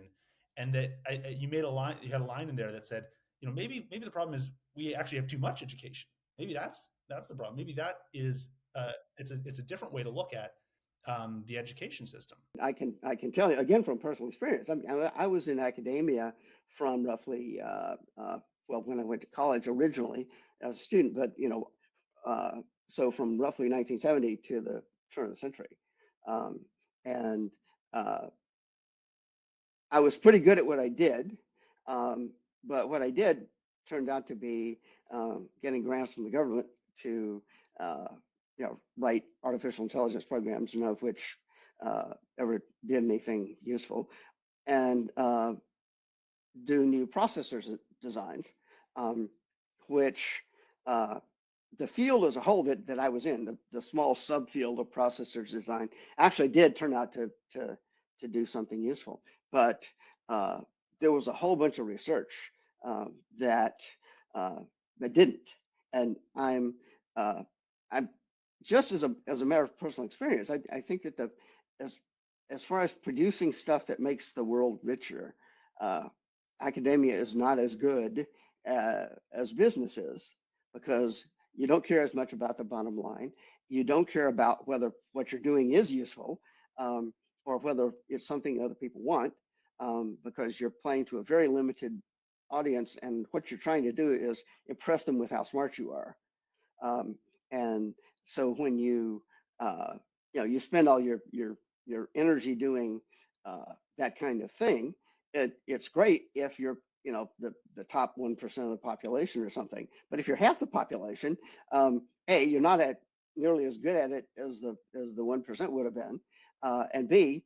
B: And that you made a line, you had a line in there that said, maybe the problem is we actually have too much education. Maybe that's the problem. Maybe that is it's a different way to look at the education system.
A: I can tell you again from personal experience. I was in academia from roughly well, when I went to college originally as a student, but so from roughly 1970 to the turn of the century, um, and I was pretty good at what I did, um, but what I did turned out to be getting grants from the government to, uh, write artificial intelligence programs, none of which ever did anything useful, and do new processors designs, um, which uh, the field as a whole that I was in, the small subfield of processors design, actually did turn out to do something useful. But uh, there was a whole bunch of research that uh, that didn't. And uh, I'm just as a matter of personal experience, I think that as as far as producing stuff that makes the world richer, uh, academia is not as good as business is, because you don't care as much about the bottom line. You don't care about whether what you're doing is useful, um, or whether it's something other people want, because you're playing to a very limited audience, and what you're trying to do is impress them with how smart you are. Um, and so when uh, you spend all your energy doing that kind of thing, it's great if you're the top 1% of the population or something. But if you're half the population, A, you're not at nearly as good at it as the 1% would have been, and B,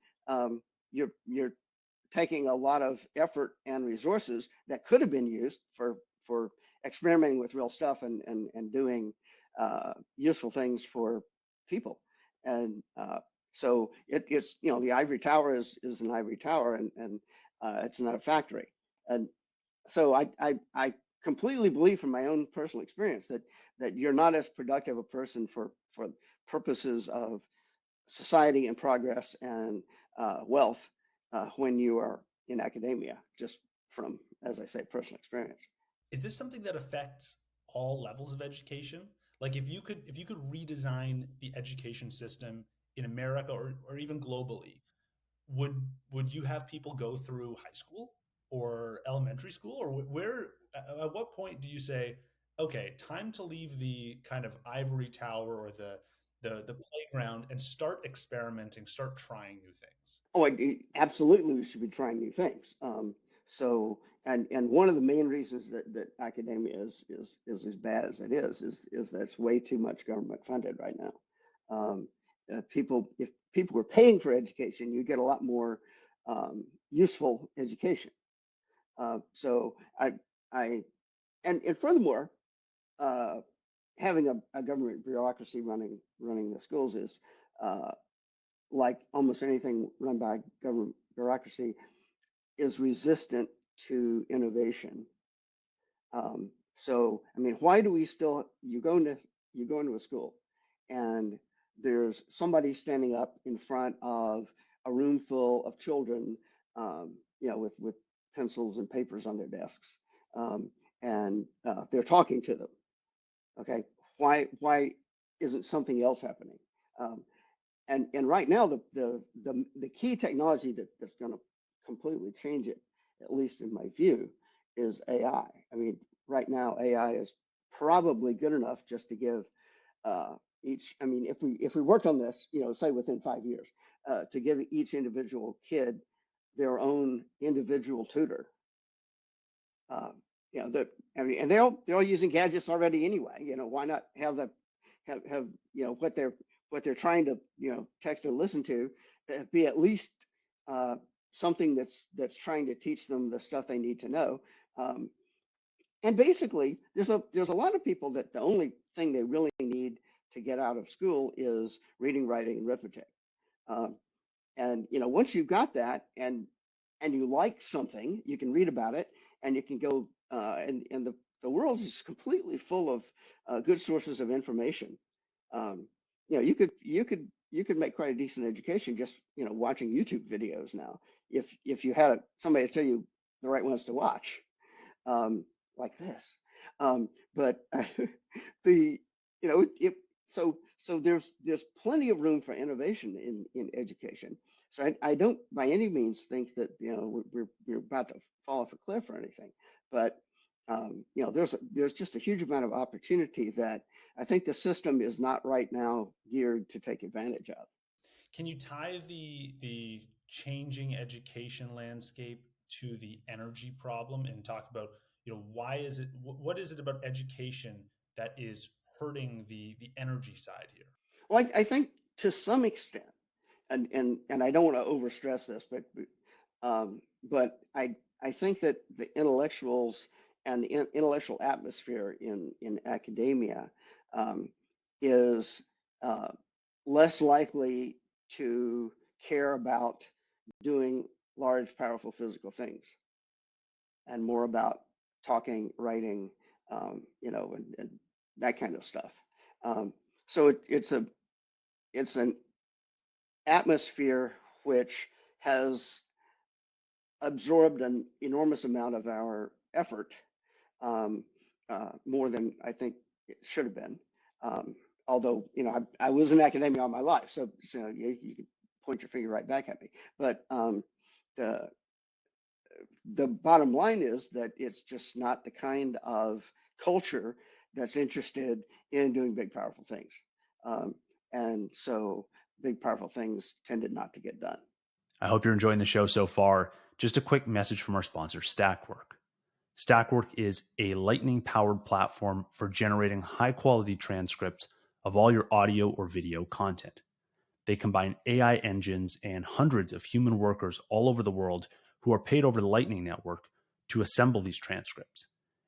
A: you're taking a lot of effort and resources that could have been used for experimenting with real stuff and doing useful things for people. And so it's the ivory tower is an ivory tower, and it's not a factory. And so I completely believe from my own personal experience that you're not as productive a person for purposes of society and progress and wealth when you are in academia, just from, as I say, personal experience.
B: Is this something that affects all levels of education? Like if you could redesign the education system in America or even globally, would would you have people go through high school or elementary school, or where at what point do you say, okay, time to leave the kind of ivory tower or the playground and start experimenting, start trying new things?
A: Oh, absolutely, we should be trying new things. And one of the main reasons that academia is as bad as it is that it's way too much government funded right now. Um, if people were paying for education, you get a lot more useful education. So I and furthermore, uh, having a government bureaucracy running the schools is uh, like almost anything run by government bureaucracy is resistant to innovation. So I mean, why do we still you go into a school and there's somebody standing up in front of a room full of children, with pencils and papers on their desks, um, and they're talking to them. Okay, why isn't something else happening? Um, and right now the key technology that's going to completely change it, at least in my view, is AI. I mean, right now AI is probably good enough just to give each. I mean, if we worked on this, say within 5 years, to give each individual kid their own individual tutor. Uh, that I mean, and they're all using gadgets already anyway. Why not have what they're trying to text and listen to be at least uh, something that's trying to teach them the stuff they need to know. Um, and basically, there's a lot of people that the only thing they really need to get out of school is reading, writing, and arithmetic. Um, and once you've got that, and you like something, you can read about it, and you can go. And the world is completely full of good sources of information. Um, you could make quite a decent education just watching YouTube videos now, if you had somebody to tell you the right ones to watch, um, like this. But the it so there's plenty of room for innovation in education. So I don't by any means think that we're about to fall off a cliff or anything, but there's just a huge amount of opportunity that I think the system is not right now geared to take advantage of.
B: Can you tie the changing education landscape to the energy problem and talk about, why is it, what is it about education that is hurting the energy side here?
A: Well, I think to some extent, and I don't want to overstress this, but I think that the intellectuals and the intellectual atmosphere in academia um, is uh, less likely to care about doing large, powerful physical things, and more about talking, writing, and that kind of stuff. Um, so it's an atmosphere which has absorbed an enormous amount of our effort, um, more than I think it should have been. Um, Although, I was in academia all my life, so you can point your finger right back at me. But the the bottom line is that it's just not the kind of culture that's interested in doing big, powerful things. Um, and so big, powerful things tended not to get done.
B: I hope you're enjoying the show so far. Just a quick message from our sponsor, Stackwork. Stackwork is a lightning powered platform for generating high quality transcripts of all your audio or video content. They combine AI engines and hundreds of human workers all over the world who are paid over the Lightning Network to assemble these transcripts.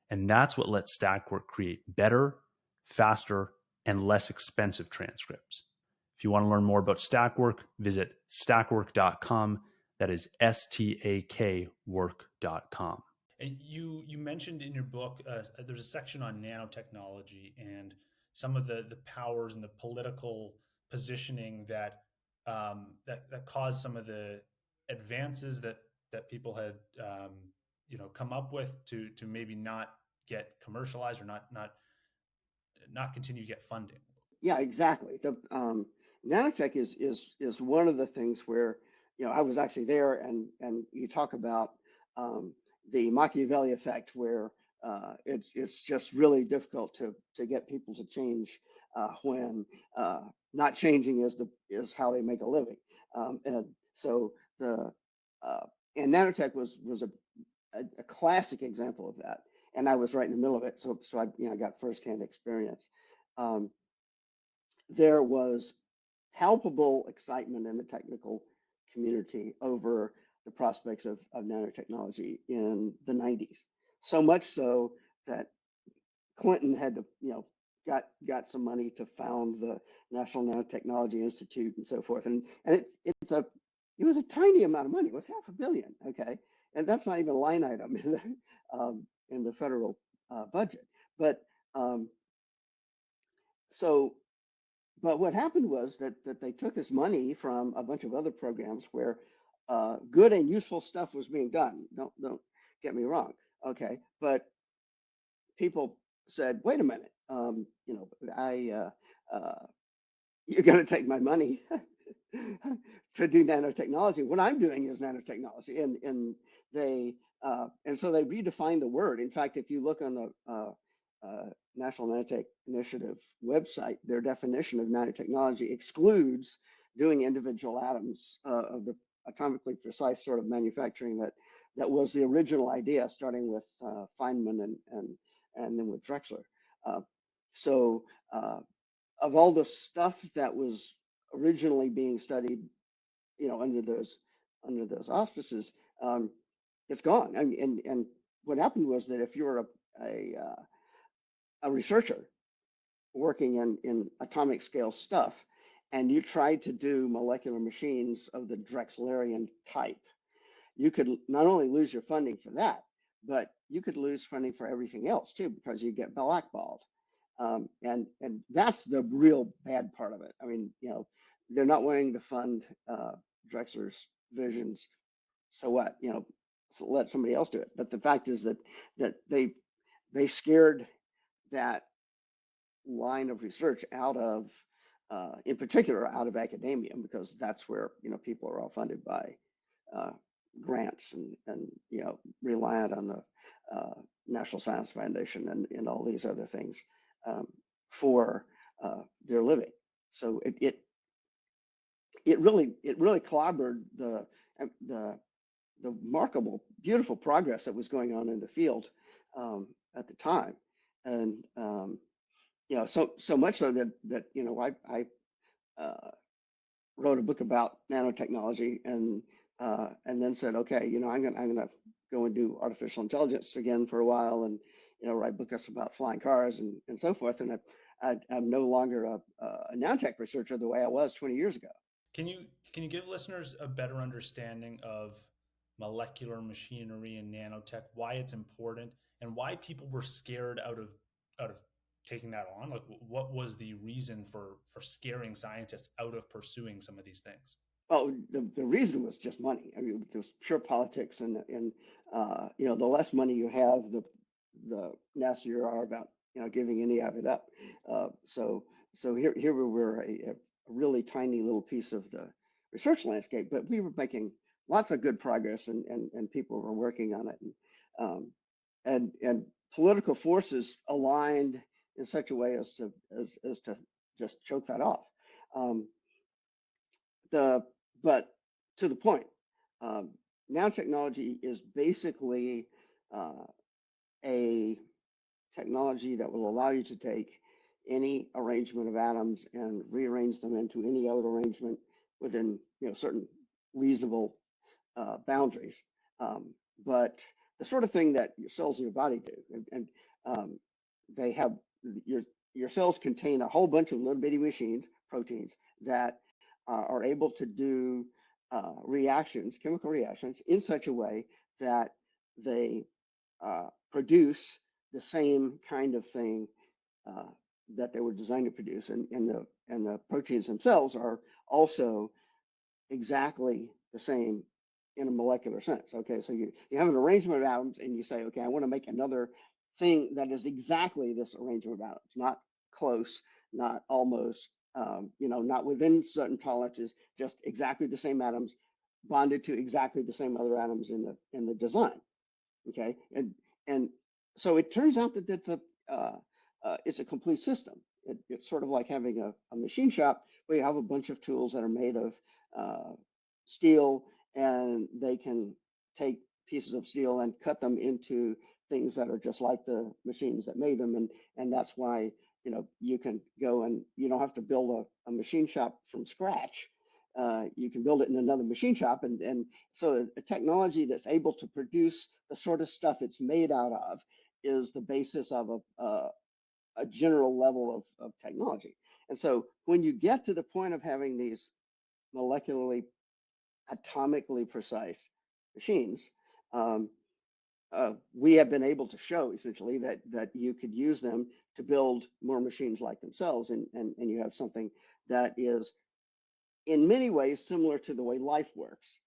B: And that's what lets Stackwork create better, faster, and less expensive transcripts. If you want to learn more about Stackwork, visit stackwork.com. That is STAK work.com. And you mentioned in your book, there's a section on nanotechnology and some of the powers and the political positioning that caused some of the advances that people had come up with to maybe not get commercialized or not continue to get funding.
A: Yeah, exactly. The nanotech is one of the things where I was actually there, and you talk about um, the Machiavelli effect, where it's just really difficult to get people to change when not changing is how they make a living. And so the uh, and nanotech was a classic example of that, and I was right in the middle of it, so I got firsthand experience. Um, there was palpable excitement in the technical community over the prospects of nanotechnology in the 90s. So much so that Clinton had to, got some money to found the National Nanotechnology Institute and so forth. And it was a tiny amount of money. It was $500 million, okay, and that's not even a line item in the federal budget. But um, so but what happened was that they took this money from a bunch of other programs where good and useful stuff was being done. Don't get me wrong, okay? But people said, "Wait a minute, I you're going to take my money to do nanotechnology. What I'm doing is nanotechnology, and so they redefined the word. In fact, if you look on the National Nanotech Initiative website, their definition of nanotechnology excludes doing individual atoms of the atomically precise sort of manufacturing that was the original idea, starting with Feynman and then with Drexler. Uh, so of all the stuff that was originally being studied, under those auspices, it's gone. And what happened was that if you're a researcher working in atomic scale stuff, and you tried to do molecular machines of the Drexlerian type, you could not only lose your funding for that, but you could lose funding for everything else too, because you get blackballed. And that's the real bad part of it. I mean, they're not willing to fund Drexler's visions. So what? So let somebody else do it. But the fact is that they scared that line of research out of, in particular, out of academia, because that's where people are all funded by uh, grants and reliant on the National Science Foundation and all these other things um, for their living. So it really clobbered the the remarkable, beautiful progress that was going on in the field at the time, and so much so that I wrote a book about nanotechnology and then said, okay, I'm gonna go and do artificial intelligence again for a while, and write books about flying cars and so forth. And I'm no longer a nanotech researcher the way I was 20 years ago.
B: Can you give listeners a better understanding of molecular machinery and nanotech, why it's important, and why people were scared out of taking that on? Like, what was the reason for scaring scientists out of pursuing some of these things?
A: Oh, the reason was just money. I mean, it was pure politics, and the less money you have, the nastier you are about giving any of it up. So here we were, a really tiny little piece of the research landscape, but we were making lots of good progress, and people were working on it, and political forces aligned in such a way as to just choke that off. Um, the but to the point, um, nanotechnology is basically uh, a technology that will allow you to take any arrangement of atoms and rearrange them into any other arrangement within certain reasonable boundaries. But the sort of thing that your cells in your body do, and they have your cells contain a whole bunch of little bitty machines, proteins that are able to do reactions, chemical reactions, in such a way that they produce the same kind of thing uh, that they were designed to produce, and the proteins themselves are also exactly the same in a molecular sense. Okay, so you have an arrangement of atoms, and you say, okay, I want to make another thing that is exactly this arrangement of atoms, not close, not almost, not within certain tolerances, just exactly the same atoms bonded to exactly the same other atoms in the design. Okay, and so it turns out that it's a complete system. It's sort of like having a machine shop where you have a bunch of tools that are made of uh, steel, and they can take pieces of steel and cut them into things that are just like the machines that made them, and that's why you can go and you don't have to build a machine shop from scratch. You can build it in another machine shop, and so a technology that's able to produce the sort of stuff it's made out of is the basis of a general level of technology. And so when you get to the point of having these molecularly, atomically precise machines, um, we have been able to show essentially that you could use them to build more machines like themselves, and you have something that is in many ways similar to the way life works,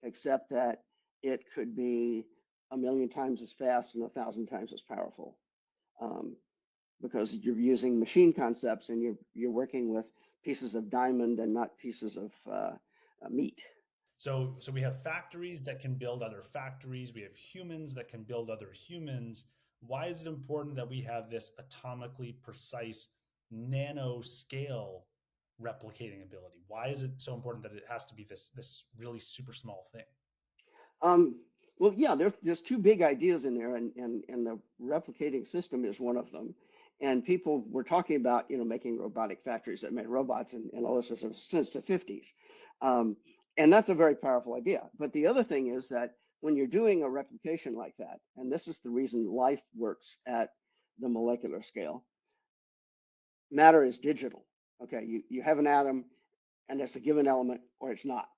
A: except that it could be a million times as fast and 1,000 times as powerful, um, because you're using machine concepts, and you're working with pieces of diamond and not pieces of meat.
B: So we have factories that can build other factories. We have humans that can build other humans. Why is it important that we have this atomically precise nano scale replicating ability? Why is it so important that it has to be this really super small thing?
A: Um, well, yeah, there's two big ideas in there, and the replicating system is one of them. And people were talking about, making robotic factories that made robots and all this stuff since the 50s. Um, and that's a very powerful idea. But the other thing is that when you're doing a replication like that, and this is the reason life works at the molecular scale, matter is digital. Okay, you have an atom, and it's a given element, or it's not.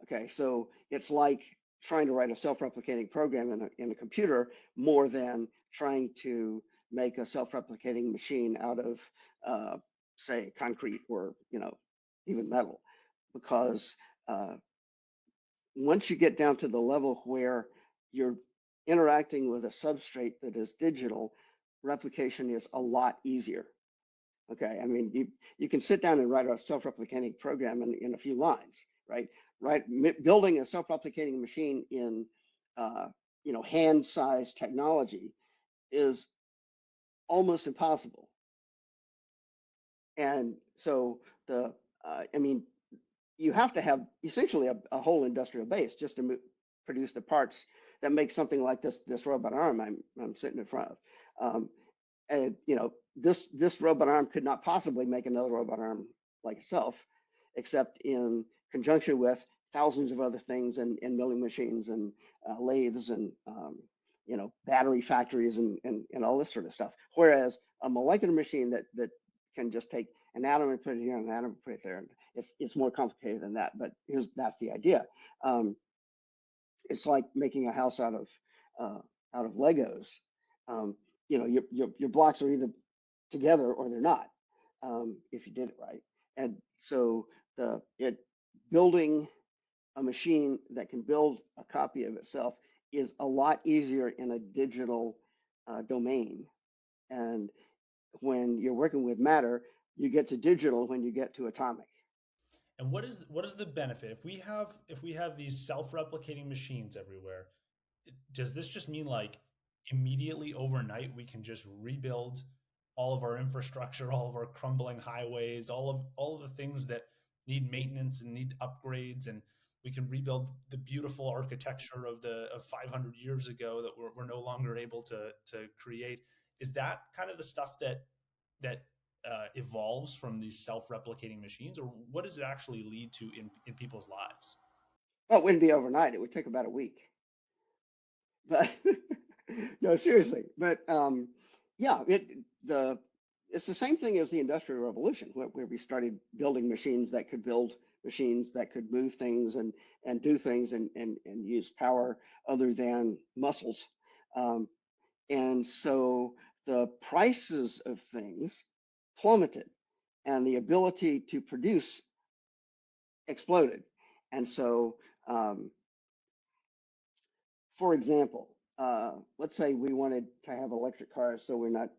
A: Okay, so it's like trying to write a self-replicating program in a computer more than trying to make a self-replicating machine out of, say, concrete or even metal, because uh, once you get down to the level where you're interacting with a substrate that is digital, replication is a lot easier. Okay, I mean, you can sit down and write a self-replicating program in a few lines, right? Right, building a self-replicating machine in, uh, hand-sized technology is almost impossible. And so I mean, you have to have essentially a whole industrial base just to produce the parts that make something like this robot arm I'm sitting in front of. And this robot arm could not possibly make another robot arm like itself, except in conjunction with thousands of other things and milling machines and lathes and battery factories and all this sort of stuff. Whereas a molecular machine that can just take an atom and put it here and an atom and put it there, and it's more complicated than that. But that's the idea. Um, it's like making a house uh, out of Legos. Um, your blocks are either together or they're not, if you did it right. And so the it building a machine that can build a copy of itself is a lot easier in a digital domain. And when you're working with matter, you get to digital when you get to atomic.
B: And what is the benefit if we have these self-replicating machines everywhere? Does this just mean like immediately overnight we can just rebuild all of our infrastructure, all of our crumbling highways, all of the things that need maintenance and need upgrades, and we can rebuild the beautiful architecture of 500 years ago that we're no longer able to create? Is that kind of the stuff that evolves from these self-replicating machines, or what does it actually lead to in people's lives?
A: Well, it wouldn't be overnight. It would take about a week. But no, seriously. But yeah, it's the same thing as the Industrial Revolution, where we started building machines that could build machines that could move things and do things and use power other than muscles. Um, and so the prices of things plummeted, and the ability to produce exploded. And so um, for example, let's say we wanted to have electric cars so we're not,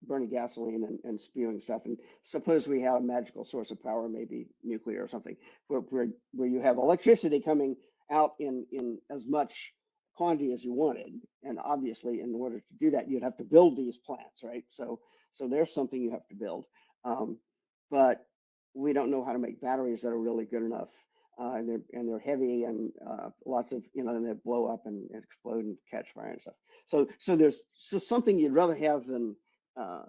A: burning gasoline and spewing stuff. And suppose we have a magical source of power, maybe nuclear or something, where you have electricity coming out in as much quantity as you wanted. And obviously, in order to do that, you'd have to build these plants, right? So there's something you have to build. Um, but we don't know how to make batteries that are really good enough, and they're heavy and lots of and they blow up and explode and catch fire and stuff. So there's something you'd rather have uh,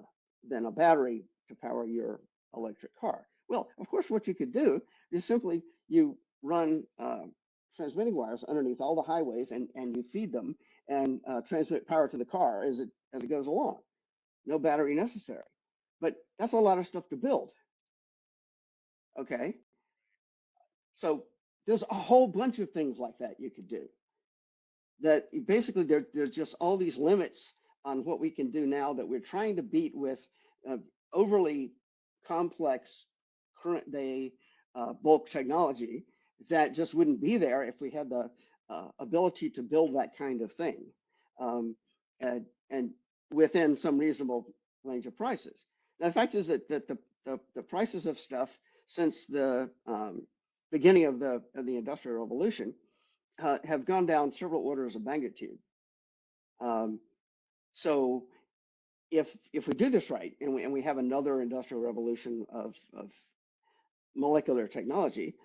A: than a battery to power your electric car. Well, of course, what you could do is simply you run transmitting wires underneath all the highways and you feed them and transmit power to the car as it goes along. No battery necessary. But that's a lot of stuff to build. Okay, so there's a whole bunch of things like that you could do. That basically there's just all these limits on what we can do now that we're trying to beat with uh, overly complex current day bulk technology that just wouldn't be there if we had the ability to build that kind of thing, um, and within some reasonable range of prices. Now, the fact is that the prices of stuff since the beginning of the Industrial Revolution have gone down several orders of magnitude. Um, so if we do this right and we have another industrial revolution of molecular technology,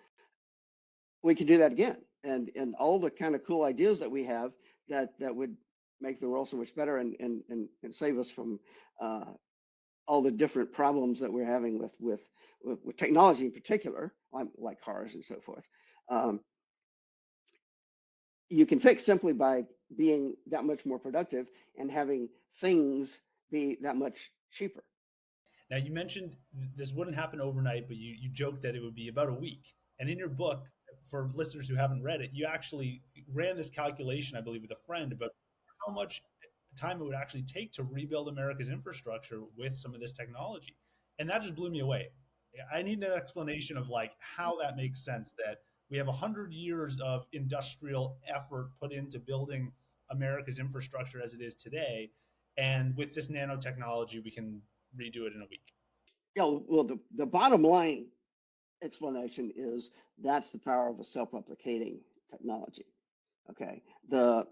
A: we can do that again. And all the kind of cool ideas that we have that would make the world so much better and save us from all the different problems that we're having with technology in particular, like cars and so forth. Um, you can fix simply by being that much more productive and having things be that much cheaper.
B: Now, you mentioned this wouldn't happen overnight, but you joked that it would be about a week. And in your book, for listeners who haven't read it, you actually ran this calculation, I believe, with a friend about how much time it would actually take to rebuild America's infrastructure with some of this technology. And that just blew me away. I need an explanation of like how that makes sense that we have 100 years of industrial effort put into building America's infrastructure as it is today. And with this nanotechnology, we can redo it in a week.
A: Yeah, well, the bottom line explanation is that's the power of a self-replicating technology. Okay. The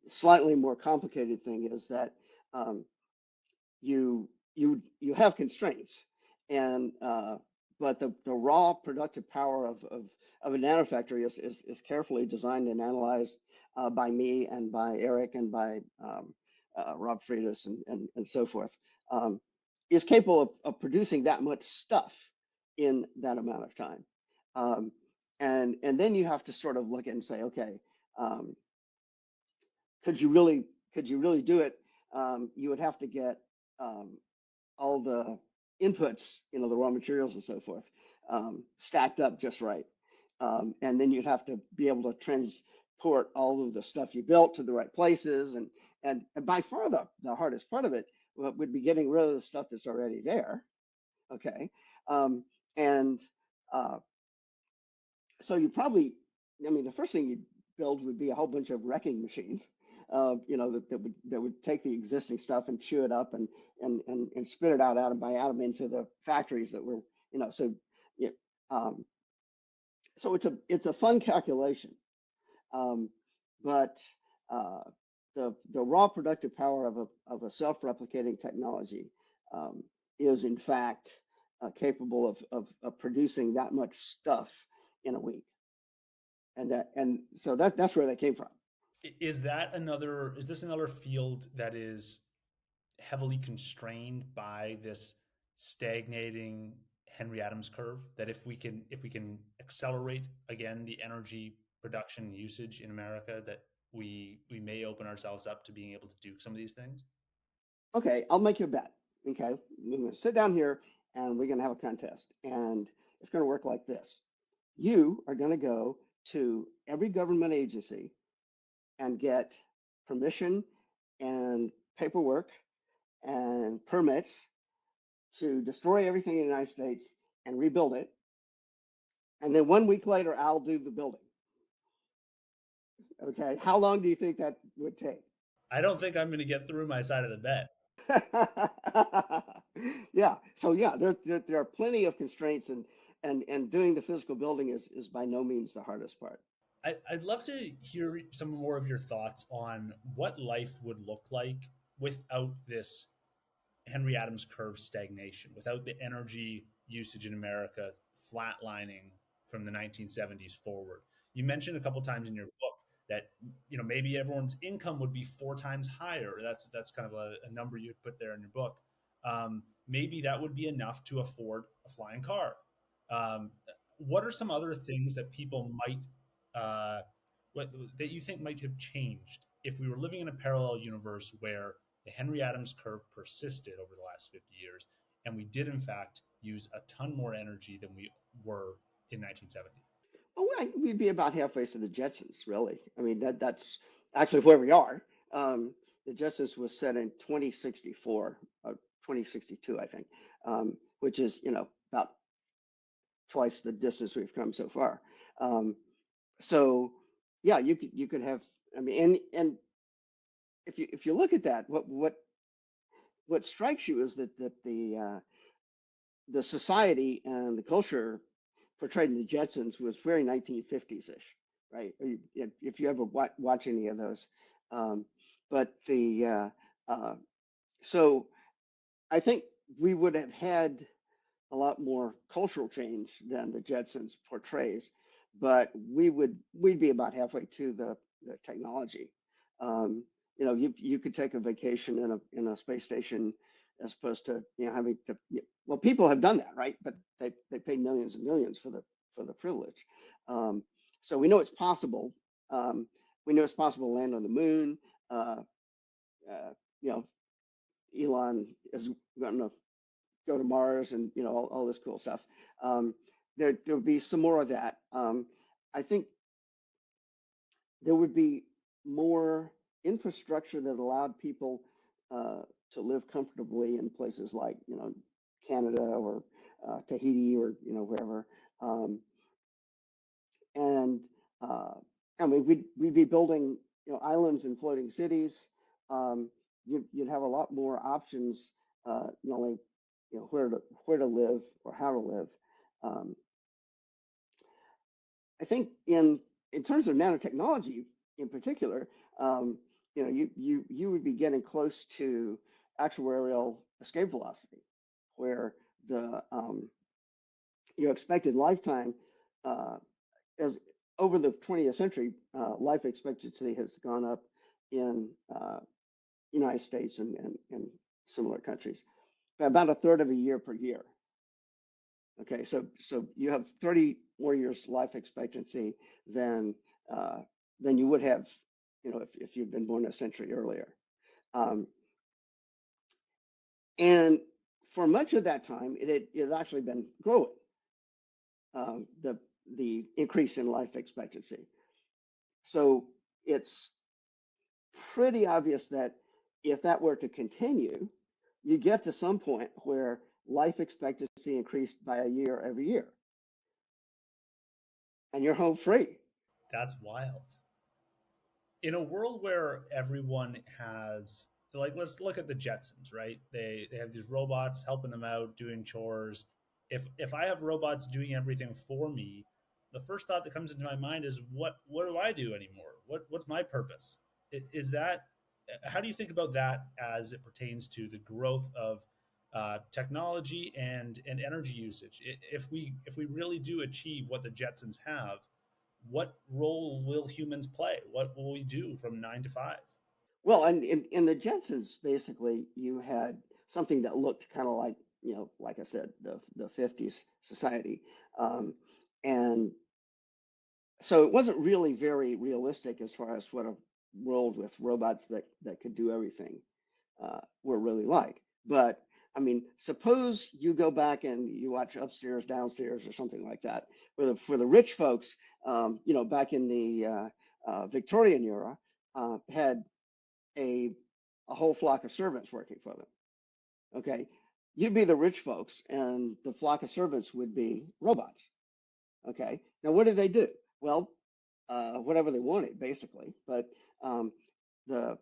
A: slightly more complicated thing is that um, you have constraints, and but the raw productive power of a nanofactory is carefully designed and analyzed by me and by Eric and by Rob Freitas and so forth. Is capable of producing that much stuff in that amount of time. Um, and then you have to sort of look at and say, okay, um, could you really do it? You would have to get um, all the inputs, the raw materials and so forth, stacked up just right. And then you'd have to be able to transport all of the stuff you built to the right places. And by far the hardest part of it would be getting rid of the stuff that's already there. Okay. And uh, so you probably, I mean, the first thing you'd build would be a whole bunch of wrecking machines, that would take the existing stuff and chew it up and spit it out atom by atom into the factories that were, so yeah, um, so it's a fun calculation, um, but uh, the raw productive power of a self-replicating technology um, is in fact capable of producing that much stuff in a week. And so that's where that came from.
B: Is this another field that is heavily constrained by this stagnating Henry Adams curve? That if we can accelerate again the energy production and usage in America, that we may open ourselves up to being able to do some of these things?
A: Okay, I'll make you a bet. Okay, we're going to sit down here and we're going to have a contest, and it's going to work like this. You are going to go to every government agency and get permission and paperwork and permits to destroy everything in the United States and rebuild it. And then 1 week later, I'll do the building. Okay, how long do you think that would take?
B: I don't think I'm going to get through my side of the bet.
A: Yeah, so yeah, there are plenty of constraints, and doing the physical building is by no means the hardest part.
B: I'd love to hear some more of your thoughts on what life would look like without this Henry Adams curve stagnation, without the energy usage in America flatlining from the 1970s forward. You mentioned a couple times in your book that maybe everyone's income would be 4 times higher. That's kind of a number you put there in your book. Maybe that would be enough to afford a flying car. What are some other things that people might uh, that you think might have changed if we were living in a parallel universe where the Henry Adams curve persisted over the last 50 years, and we did, in fact, use a ton more energy than we were in 1970?
A: Well, we'd be about halfway to the Jetsons, really. I mean, that's actually where we are. The Jetsons was set in 2064, 2062, I think, which is, about twice the distance we've come so far. Um, so, yeah, you could have. I mean, and if you look at that, what strikes you is that the society and the culture portrayed in the Jetsons was very 1950s-ish, right? If you ever watch any of those. Um, but so I think we would have had a lot more cultural change than the Jetsons portrays, but we'd be about halfway to the technology. Um, you could take a vacation in a space station as opposed to having to. Well, people have done that, right? But they pay millions and millions for the privilege. Um, so we know it's possible. Um, we know it's possible to land on the moon. Uh, you know, Elon is going to go to Mars and all this cool stuff. Um, there'll be some more of that. I think there would be more infrastructure that allowed people to live comfortably in places like Canada or Tahiti or wherever. Um, and uh, I mean we'd be building islands and floating cities. Um, you'd have a lot more options, not only where to live or how to live. Um, I think in terms of nanotechnology in particular, um, you would be getting close to actuarial escape velocity, where the your expected lifetime uh, as over the 20th century, life expectancy has gone up in United States and similar countries by about a third of a year per year. Okay, so you have 30 more years life expectancy than uh, than you would have, if you'd been born a century earlier. Um, and for much of that time, it has actually been growing. The increase in life expectancy. So it's pretty obvious that if that were to continue, you get to some point where life expectancy increased by a year every year, and you're home free.
B: That's wild. In a world where everyone has, like, let's look at the Jetsons, right? They have these robots helping them out doing chores. If I have robots doing everything for me, the first thought that comes into my mind is what do I do anymore? What's my purpose? Is that, how do you think about that as it pertains to the growth of technology and energy usage? If we really do achieve what the Jetsons have, what role will humans play? What will we do from 9 to 5?
A: Well, and in the Jetsons, basically, you had something that looked kind of like, like I said, the 50s society. Um, and so it wasn't really very realistic as far as what a world with robots that could do everything were really like. But I mean, suppose you go back and you watch Upstairs, Downstairs, or something like that, where the rich folks, back in the Victorian era, had a a whole flock of servants working for them. Okay, you'd be the rich folks, and the flock of servants would be robots. Okay, now what did they do? Well, whatever they wanted, basically. But um,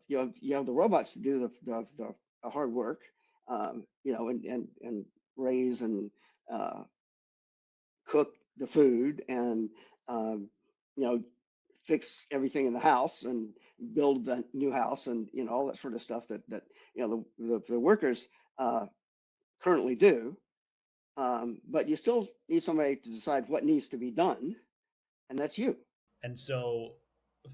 A: you have the robots to do the hard work, and raise and uh, cook the food and um, you know fix everything in the house and build the new house and all that sort of stuff that the workers uh, currently do. But you still need somebody to decide what needs to be done, and that's you.
B: And so,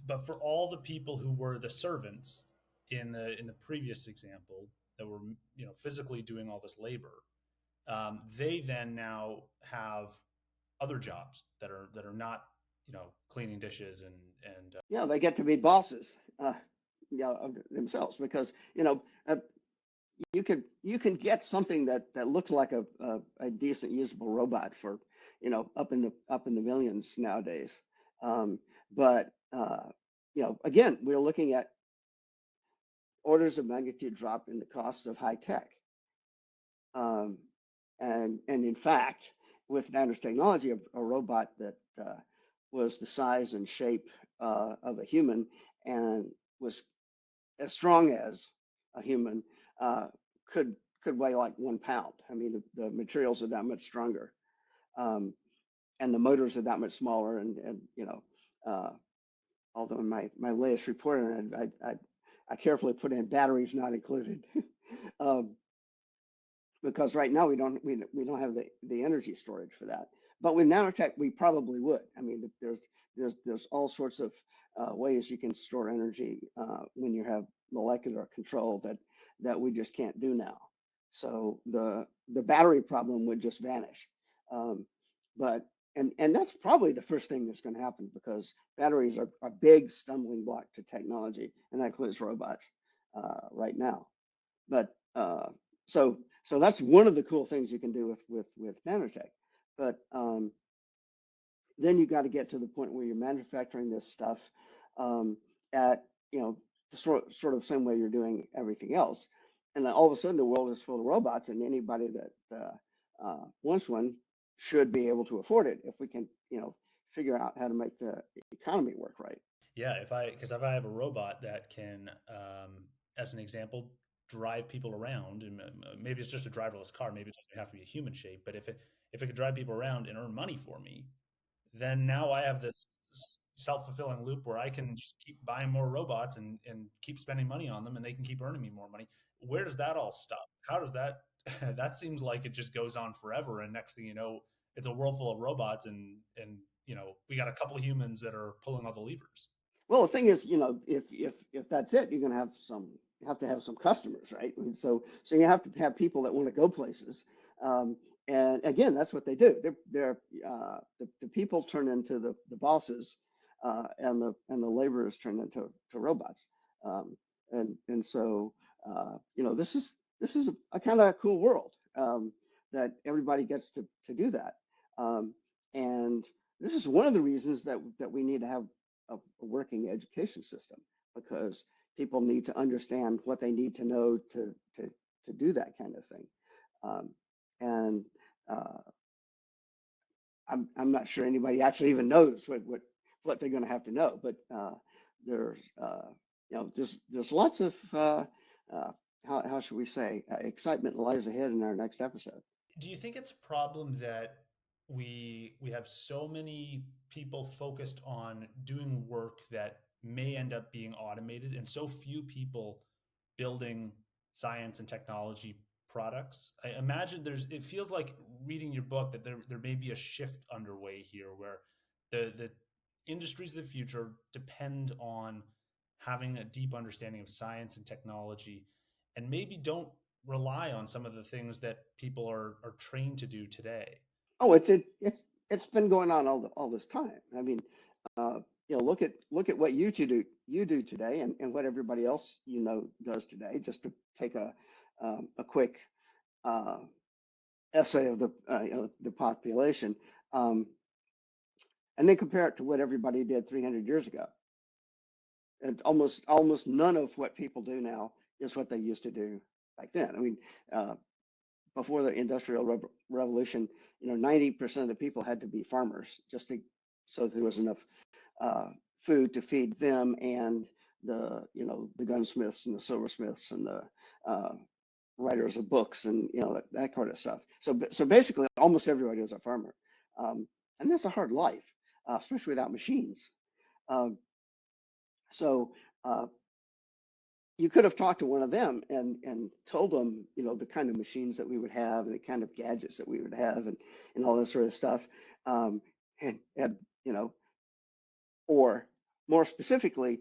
B: but for all the people who were the servants in the previous example that were physically doing all this labor, they then now have other jobs that are not cleaning dishes and
A: They get to be bosses, of themselves because you can get something that looks like a decent usable robot for up in the millions nowadays. Um, but again, we're looking at orders of magnitude drop in the costs of high tech. Um, and in fact, with nanotechnology, a robot that was the size and shape of a human and was as strong as a human uh, could could weigh like 1 pound. I mean, the materials are that much stronger, um, and the motors are that much smaller. And although in my latest report on it, I carefully put in batteries not included. um, because right now we don't have the energy storage for that. But with nanotech, we probably would. I mean, there's all sorts of ways you can store energy when you have molecular control that we just can't do now. So the battery problem would just vanish. Um, but and that's probably the first thing that's going to happen because batteries are a big stumbling block to technology, and that includes robots right now. But so that's one of the cool things you can do with nanotech. But then you got to get to the point where you're manufacturing this stuff um, at the sort of same way you're doing everything else, and then all of a sudden the world is full of robots, and anybody that wants one should be able to afford it if we can figure out how to make the economy work right.
B: Yeah, if I have a robot that can, as an example, drive people around, and maybe it's just a driverless car, maybe it doesn't have to be a human shape, but if it could drive people around and earn money for me, then now I have this self-fulfilling loop where I can just keep buying more robots and keep spending money on them, and they can keep earning me more money. Where does that all stop? How does that that seems like it just goes on forever, and next thing you know, it's a world full of robots, and we got a couple of humans that are pulling all the levers.
A: Well, the thing is, if that's it, you're going to have to have some customers, right? And so you have to have people that want to go places. Um, and again, that's what they do. The people turn into the bosses, and the laborers turn into robots. Um, and so this is a kind of cool world that everybody gets to do that. Um, and this is one of the reasons that we need to have a working education system because people need to understand what they need to know to do that kind of thing. Um, and uh, I'm not sure anybody actually even knows what they're going to have to know, but there's there's lots of how should we say excitement lies ahead in our next episode.
B: Do you think it's a problem that we have so many people focused on doing work that may end up being automated and so few people building science and technology products? I imagine it feels like reading your book that there may be a shift underway here where the industries of the future depend on having a deep understanding of science and technology and maybe don't rely on some of the things that people are trained to do today.
A: Oh, it's been going on all this time. I mean, uh, look at what you do today, and what everybody else does today. Just to take a quick uh, essay of the population, um, and then compare it to what everybody did 300 years ago. And almost none of what people do now is what they used to do back then. I mean, uh, before the Industrial Revolution, 90% of the people had to be farmers just to so there was enough uh, food to feed them and the gunsmiths and the silversmiths and the uh, writers of books and that kind of stuff. So basically, almost everybody was a farmer, and that's a hard life, especially without machines. Um, so uh, you could have talked to one of them and told them, the kind of machines that we would have and the kind of gadgets that we would have and all this sort of stuff. And or more specifically,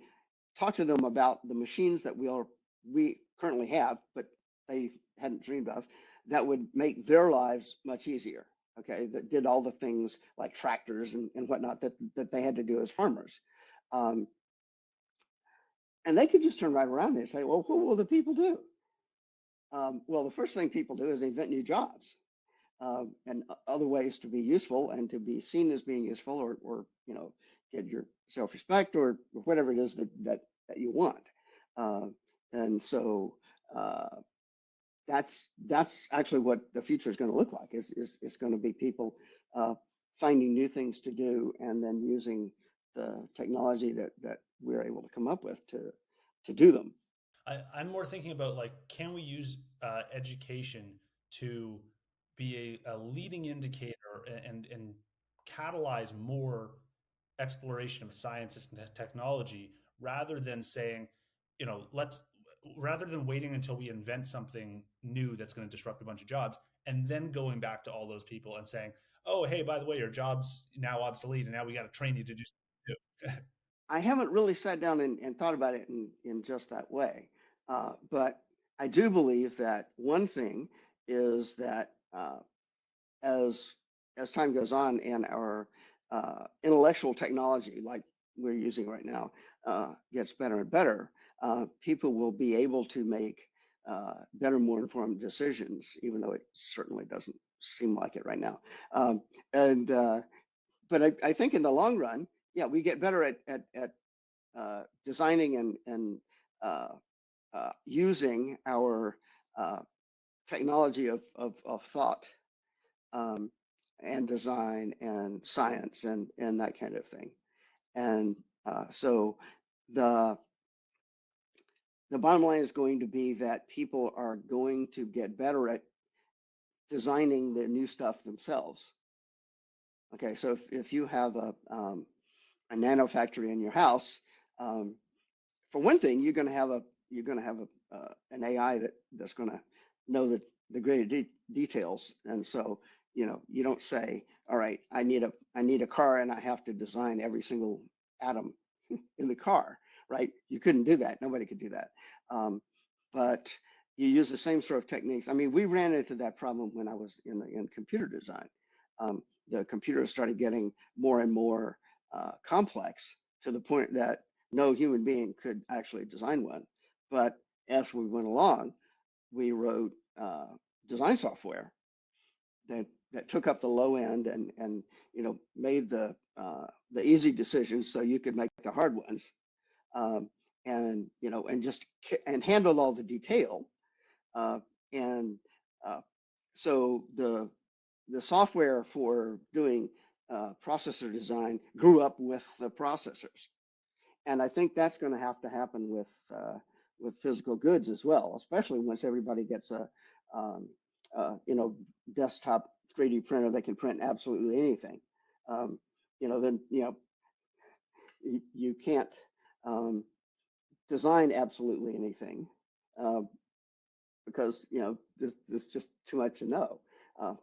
A: talk to them about the machines that we currently have, but they hadn't dreamed of, that would make their lives much easier. Okay, that did all the things like tractors and whatnot that they had to do as farmers. Um, and they could just turn right around and say, well, what will the people do? Well, the first thing people do is invent new jobs and other ways to be useful and to be seen as being useful, or get your self-respect or whatever it is that you want. Uh, and so that's actually what the future is going to look like. Is going to be people finding new things to do and then using the technology that we're able to come up with to do them.
B: I'm more thinking about like, can we use education to be a leading indicator and catalyze more exploration of science and technology rather than saying, let's rather than waiting until we invent something new that's going to disrupt a bunch of jobs and then going back to all those people and saying, oh, hey, by the way, your job's now obsolete and now we got to train you to do something new.
A: I haven't really sat down and thought about it in just that way. But I do believe that one thing is that as as time goes on and our intellectual technology, like we're using right now, gets better and better, people will be able to make better, more informed decisions, even though it certainly doesn't seem like it right now. And But I think in the long run, yeah, we get better at designing and uh, using our technology of thought, um, and design and science and that kind of thing. And so the the bottom line is going to be that people are going to get better at designing the new stuff themselves. Okay, so if you have a nano factory in your house, um, for one thing, you're going to have an AI that's going to know the greater details, and so you don't say, all right, I need a car and I have to design every single atom in the car, right? You couldn't do that. Nobody could do that. Um, but you use the same sort of techniques. I mean, we ran into that problem when I was in computer design. The computers started getting more and more complex to the point that no human being could actually design one. But as we went along, we wrote design software that took up the low end and made the easy decisions so you could make the hard ones, um, and just and handle all the detail, uh, and so the software for doing processor design grew up with the processors. And I think that's going to happen with physical goods as well, especially once everybody gets a um, desktop 3D printer that can print absolutely anything. Um, then you can't um, design absolutely anything, uh, because there's just too much to know. Uh,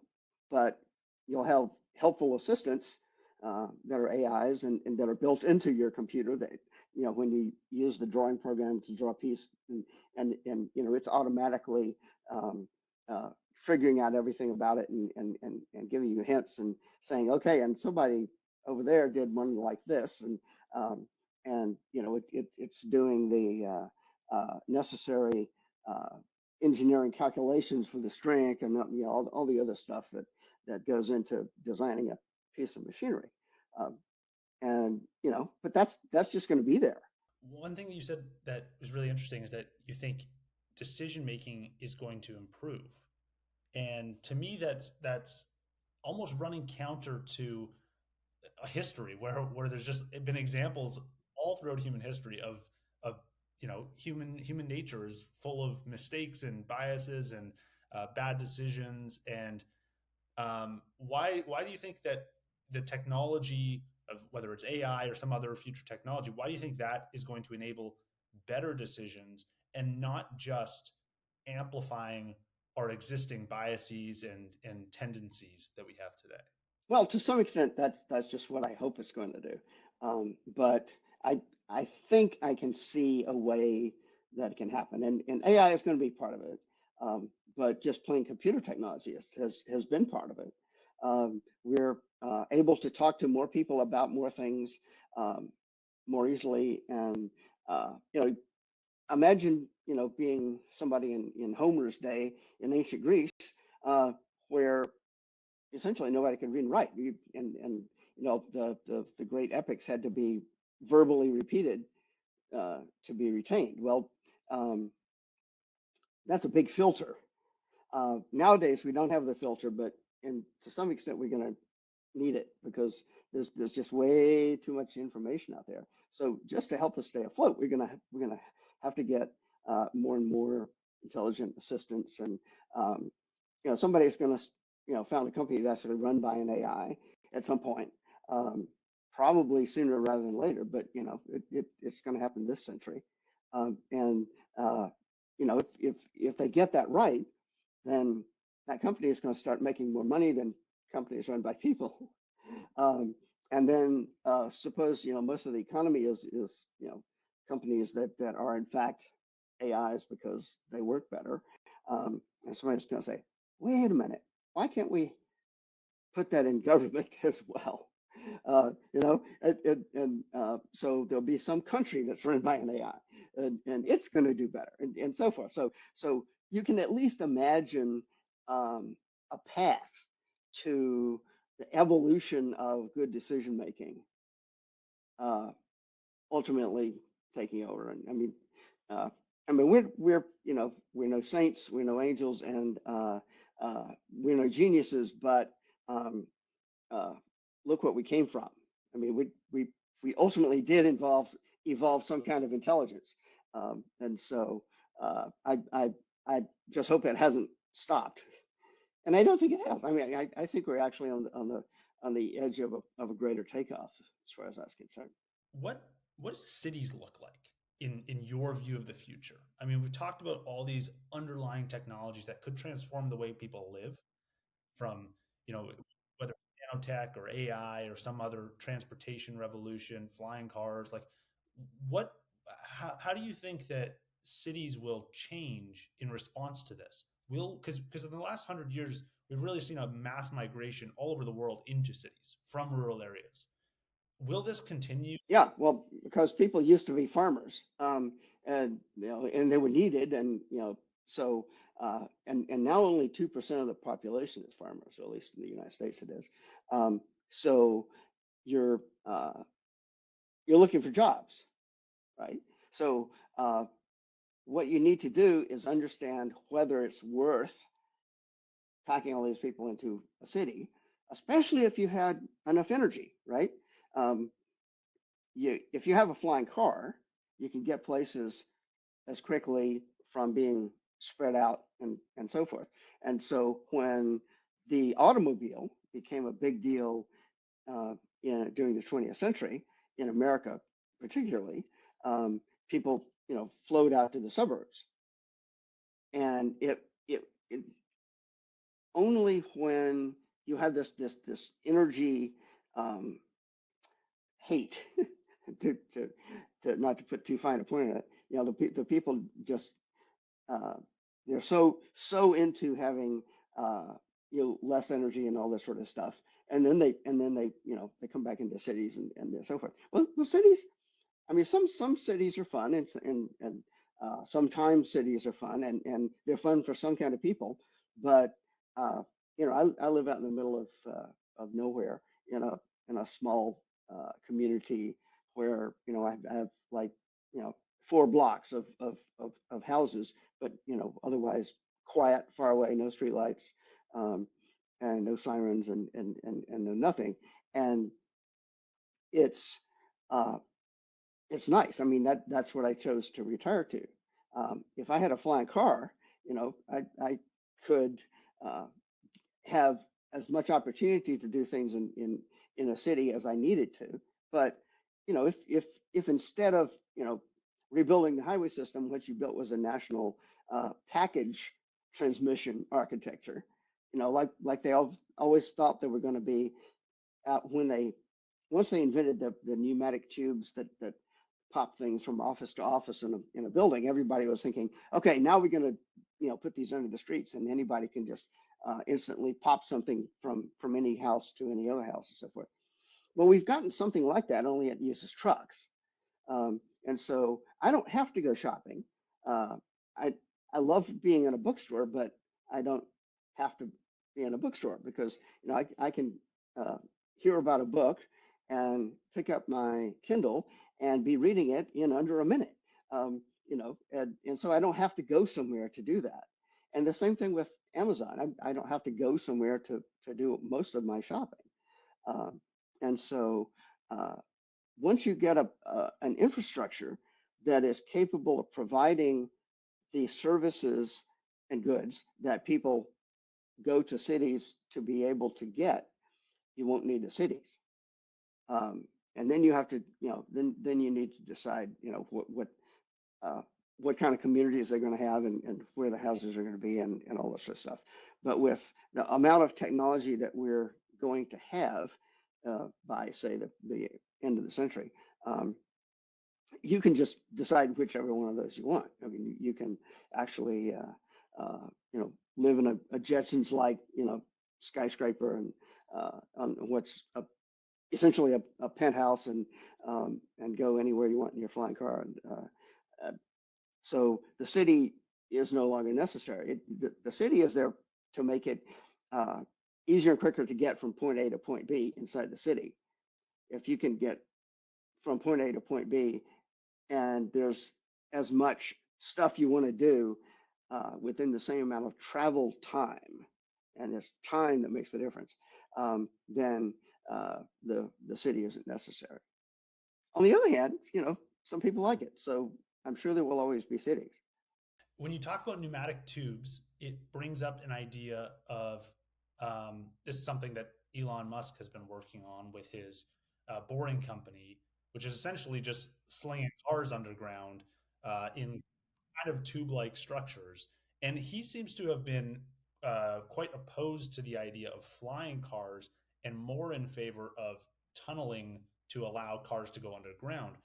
A: but you'll have helpful assistants that are AIs and that are built into your computer that when you use the drawing program to draw a piece, and it's automatically um, uh, figuring out everything about it and giving you hints and saying, okay, and somebody over there did one like this, um, it's doing the necessary uh, engineering calculations for the strength and all the other stuff that goes into designing a piece of machinery. Um, but that's just going to be there.
B: One thing that you said that was really interesting is that you think decision making is going to improve. And to me, that's almost running counter to a history where there's just been examples all throughout human history of human nature is full of mistakes and biases and bad decisions. And why do you think that the technology of whether it's AI or some other future technology, why do you think that is going to enable better decisions and not just amplifying our existing biases and tendencies that we have today?
A: Well, to some extent, that's just what I hope it's going to do. But I think I can see a way that it can happen, and AI is going to be part of it. But just plain computer technology has been part of it. We're able to talk to more people about more things um, more easily, and imagine being somebody in Homer's day in ancient Greece, where essentially nobody could read and write. The great epics had to be verbally repeated to be retained. Well, um, that's a big filter. Nowadays we don't have the filter, but and to some extent we're going to need it because there's just way too much information out there. So just to help us stay afloat, we're gonna have to get more and more intelligent assistants, and somebody's going to found a company that's actually run by an AI at some point, um, probably sooner rather than later. But it's going to happen this century, and if they get that right, then that company is going to start making more money than companies run by people. Um, and then suppose most of the economy is companies that are in fact AIs because they work better. And somebody's going to say, wait a minute, why can't we put that in government as well? So there'll be some country that's run by an AI, and it's going to do better, and so forth. So you can at least imagine a path to the evolution of good decision making, uh, ultimately taking over. And uh, we're no saints, we're no angels, and we're no geniuses, but um, uh, look what we came from. I mean, we ultimately did evolve some kind of intelligence, and so I just hope it hasn't stopped, and I don't think it has. I mean, I think we're actually on the edge of a greater takeoff as far as that's concerned.
B: What what do cities look like in your view of the future? I mean, we've talked about all these underlying technologies that could transform the way people live, from whether nanotech or AI or some other transportation revolution, flying cars. Like, what? How do you think that cities will change in response to this? Will because in the last 100 years we've really seen a mass migration all over the world into cities from rural areas. Will this continue?
A: Yeah, well, because people used to be farmers, and and they were needed, and so and now only 2% of the population is farmers, or at least in the United States it is. So you're uh, you're looking for jobs, right? So what you need to do is understand whether it's worth packing all these people into a city, especially if you had enough energy, right? Um, if you have a flying car, you can get places as quickly from being spread out and so forth. And so when the automobile became a big deal during the 20th century in America, particularly, people flowed out to the suburbs, and it only when you have this energy um, hate to, to to not to put too fine a point on it. The people just uh, they're so into having less energy and all this sort of stuff, and then they they come back into cities and so forth. Well, the cities, I mean, some cities are fun, and sometimes cities are fun, and they're fun for some kind of people. But uh, I live out in the middle of nowhere in a small community where I have like 4 blocks of houses, but otherwise quiet, far away, no streetlights, um, and no sirens, and no nothing, and it's uh, it's nice. I mean, that's what I chose to retire to. If I had a flying car, I could uh, have as much opportunity to do things in a city as I needed to. But if instead of rebuilding the highway system, what you built was a national package transmission architecture, like they always thought they were going to be when they once they invented the pneumatic tubes that pop things from office to office in a building, everybody was thinking, okay, now we're going to put these under the streets, and anybody can just instantly pop something from any house to any other house and so forth. Well, we've gotten something like that, only it uses trucks. And so I don't have to go shopping. Uh, I I love being in a bookstore, but I don't have to be in a bookstore because I can uh, hear about a book and pick up my Kindle and be reading it in under a minute. And so I don't have to go somewhere to do that. And the same thing with Amazon. I don't have to go somewhere to do most of my shopping. Um, and so uh, once you get an infrastructure that is capable of providing the services and goods that people go to cities to be able to get, you won't need the cities. Um, and then you have to, then you need to decide, uh, what kind of communities they're going to have and where the houses are going to be and all this sort of stuff. But with the amount of technology that we're going to have by, say, the end of the century, um, you can just decide whichever one of those you want. I mean, you can actually, live in a Jetsons like, skyscraper and on what's essentially a penthouse and go anywhere you want in your flying car. And so the city is no longer necessary. The city is there to make it uh, easier and quicker to get from point A to point B inside the city. If you can get from point A to point B and there's as much stuff you want to do within the same amount of travel time, and it's time that makes the difference, then the city isn't necessary. On the other hand, some people like it, so I'm sure there will always be cities.
B: When you talk about pneumatic tubes, it brings up an idea of this is something that Elon Musk has been working on with his boring company, which is essentially just slinging cars underground in kind of tube-like structures. And he seems to have been quite opposed to the idea of flying cars and more in favor of tunneling to allow cars to go underground.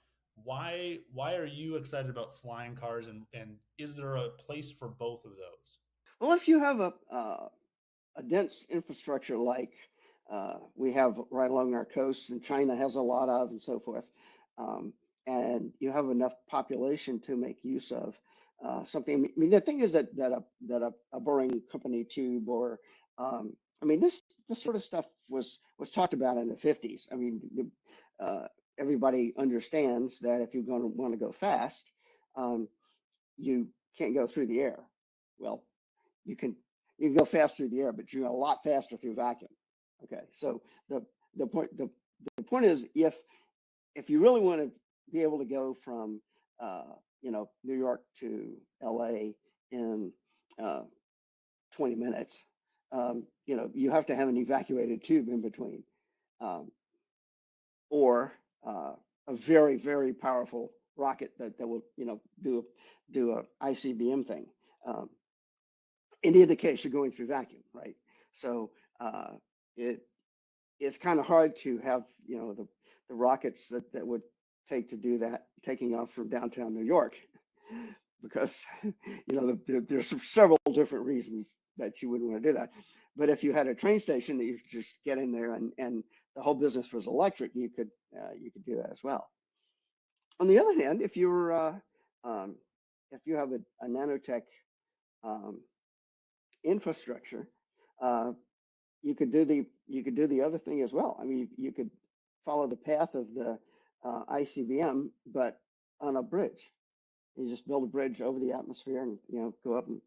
B: Why are you excited about flying cars and is there a place for both of those?
A: Well, if you have a dense infrastructure like we have right along our coasts, and China has a lot of, and so forth, um, and you have enough population to make use of something. I mean, the thing is that a boring company tube or I mean, this sort of stuff was talked about in the 50s. I mean, everybody understands that if you're going to want to go fast, um, you can't go through the air. Well, you can you can go fast through the air, but you're a lot faster through vacuum. Okay, so the the point is if you really want to be able to go from New York to LA in uh, 20 minutes, you have to have an evacuated tube in between, um, or a very very powerful rocket that will do a ICBM thing. Um, in either case, you're going through vacuum, right? So uh, it it's kind of hard to have the rockets that would take to do that taking off from downtown New York because there's several different reasons that you wouldn't want to do that. But if you had a train station that you could just get in there and the whole business was electric, you could do that as well. On the other hand, um, if you have a nanotech um, infrastructure, uh, you could do the other thing as well. I mean, you could follow the path of the ICBM, but on a bridge. You just build a bridge over the atmosphere and go up, and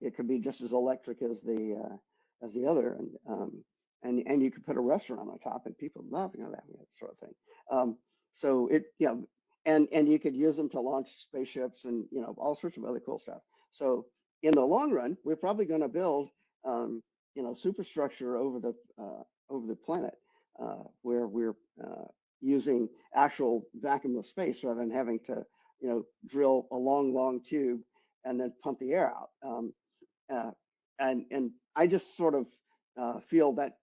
A: it could be just as electric as the other, and you could put a restaurant on top, and people love that sort of thing. So and you could use them to launch spaceships and all sorts of other cool stuff. So in the long run, we're probably going to build superstructure over the planet where we're using actual vacuumless space rather than having to drill a long, long tube and then pump the air out. Uh, and I just sort of feel that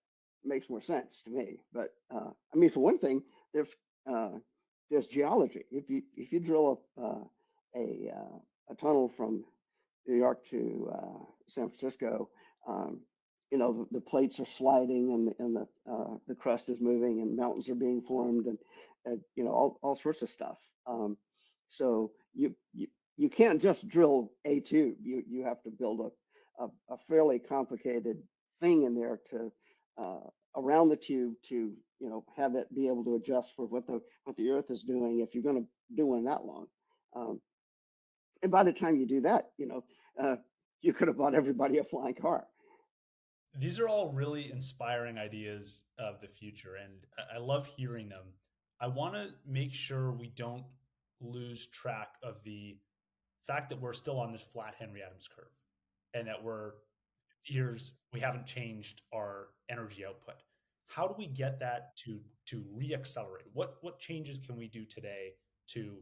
A: makes more sense to me. But I mean, for one thing, there's uh, there's geology. If you drill a tunnel from New York to San Francisco, um, the plates are sliding and the crust is moving and mountains are being formed and all sorts of stuff. So you can't just drill a tube. You have to build a fairly complicated thing in there to around the tube to have it be able to adjust for what the Earth is doing if you're going to do one that long. Um, and by the time you do that, uh, you could have bought everybody a flying car.
B: These are all really inspiring ideas of the future, and I love hearing them. I want to make sure we don't lose track of the fact that we're still on this flat Henry Adams curve and that we're years we haven't changed our energy output. How do we get that to reaccelerate? What changes can we do today to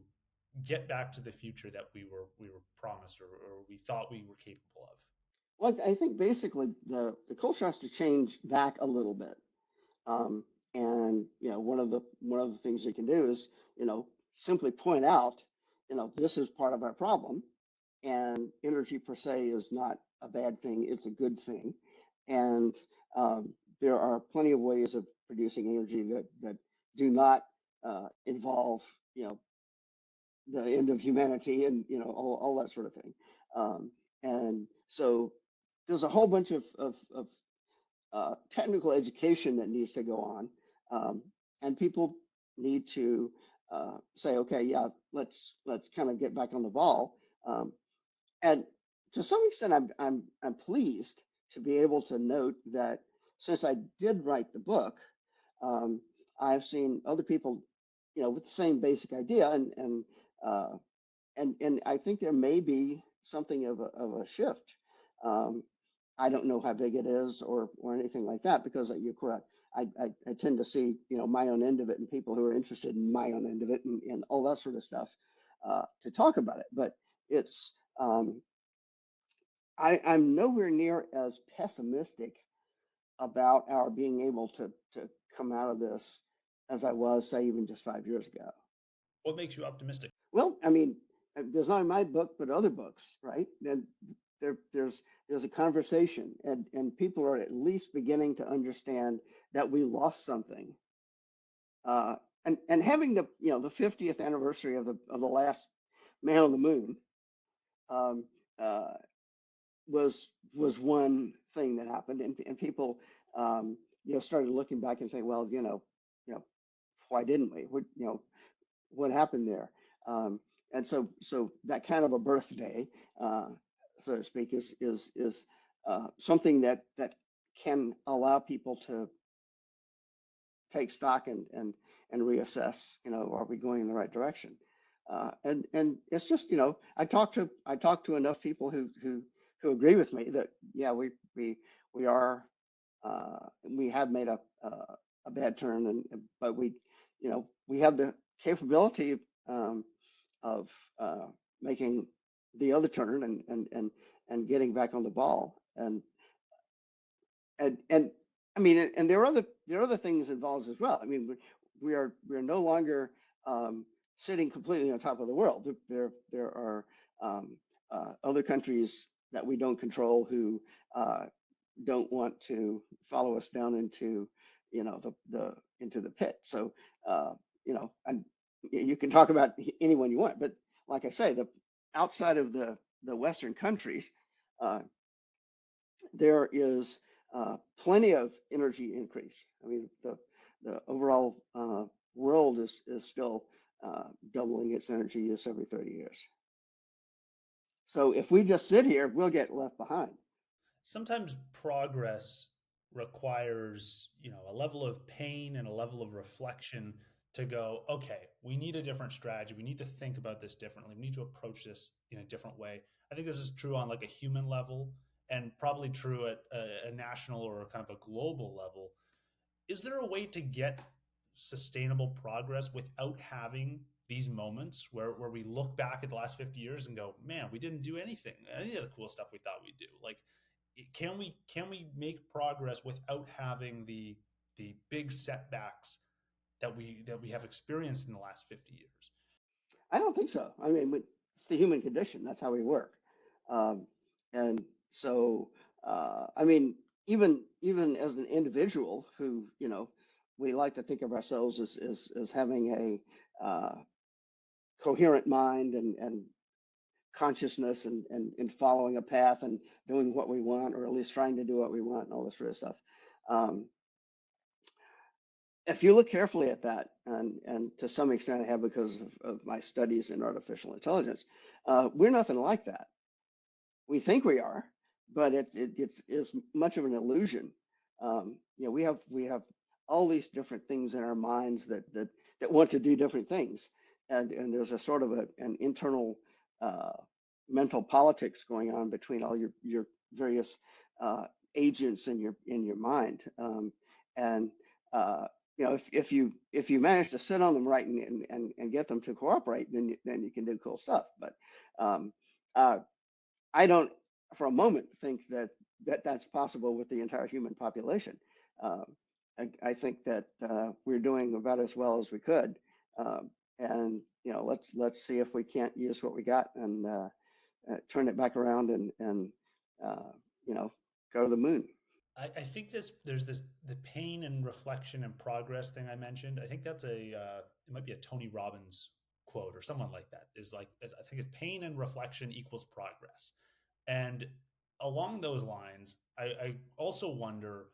B: get back to the future that we were promised or we thought we were capable of?
A: Well, I think basically the culture has to change back a little bit. Um, and one of the things you can do is simply point out this is part of our problem, and energy per se is not a bad thing; it's a good thing. And there are plenty of ways of producing energy that do not involve the end of humanity and all that sort of thing. And so there's a whole bunch of technical education that needs to go on, and people need to say, okay, yeah, let's kind of get back on the ball. And to some extent, I'm pleased to be able to note that since I did write the book, um, I've seen other people, with the same basic idea, uh, and I think there may be something of a shift. Um, I don't know how big it is or anything like that because you're correct. I tend to see my own end of it and people who are interested in my own end of it and all that sort of stuff to talk about it. But it's I'm nowhere near as pessimistic about our being able to come out of this as I was, say, even just 5 years ago.
B: What makes you optimistic?
A: Well, I mean, there's not in my book, but other books, right? And there's a conversation, and people are at least beginning to understand that we lost something. Uh, and having the 50th anniversary of the last man on the moon um, uh, was one thing that happened, and people started looking back and saying, well, why didn't we? What happened there? And so that kind of a birthday, uh, so to speak, is something that can allow people to take stock and reassess. Are we going in the right direction? And it's just I talk to enough people who agree with me that yeah we are we have made a bad turn, but we have the capability um, of making the other turn and getting back on the ball. And I mean, and there are other things involved as well. I mean, we are no longer sitting completely on top of the world. There are other countries that we don't control who uh, don't want to follow us down into the into the pit. So and you can talk about anyone you want, but like I say, the outside of the Western countries, uh, there is plenty of energy increase. I mean, the overall world is still doubling its energy use every 30 years. So if we just sit here, we'll get left behind.
B: Sometimes progress requires, a level of pain and a level of reflection to go, okay, we need a different strategy. We need to think about this differently. We need to approach this in a different way. I think this is true on like a human level and probably true at a national or kind of a global level. Is there a way to get sustainable progress without having these moments where we look back at the last 50 years and go, man, we didn't do any of the cool stuff we thought we'd do? Like, can we make progress without having the big setbacks that we have experienced in the last 50 years?
A: I don't think so. I mean, it's the human condition. That's how we work. Um, and so, I mean, even as an individual who, we like to think of ourselves as having a coherent mind and consciousness and following a path and doing what we want, or at least trying to do what we want and all this sort of stuff. Um, if you look carefully at that, and to some extent I have because of my studies in artificial intelligence, we're nothing like that. We think we are, but it's much of an illusion. We have all these different things in our minds that want to do different things, and there's a sort of an internal mental politics going on between all your various uh, agents in your mind. And you know, if you manage to sit on them right and get them to cooperate, then you can do cool stuff. But um, uh, I don't for a moment think that's possible with the entire human population. Um, I think that we're doing about as well as we could, um, and you know, let's see if we can't use what we got and turn it back around and uh, you know, go to the moon.
B: I think there's this the pain and reflection and progress thing I mentioned. I think that's it might be a Tony Robbins quote or someone like that. Is like I think it's pain and reflection equals progress. And along those lines, I also wonder,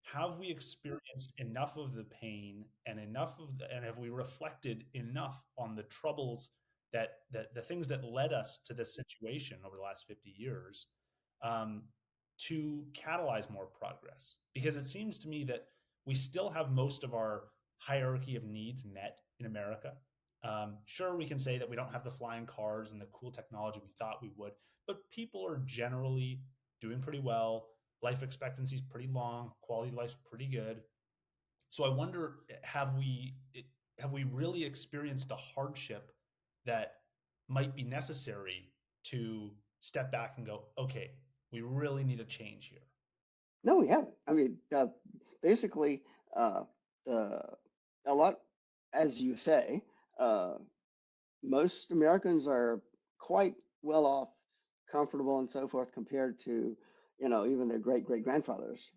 B: have we experienced enough of the pain and and have we reflected enough on the troubles that the things that led us to this situation over the last 50 years, um, to catalyze more progress? Because it seems to me that we still have most of our hierarchy of needs met in America. Sure, we can say that we don't have the flying cars and the cool technology we thought we would, but people are generally doing pretty well. Life expectancy is pretty long. Quality of life's pretty good. So I wonder, have we really experienced the hardship that might be necessary to step back and go, okay, we really need a change here?
A: No, we haven't. I mean, basically, uh, the a lot, as you say, uh, most Americans are quite well off, comfortable, and so forth compared to, you know, even their great grandfathers.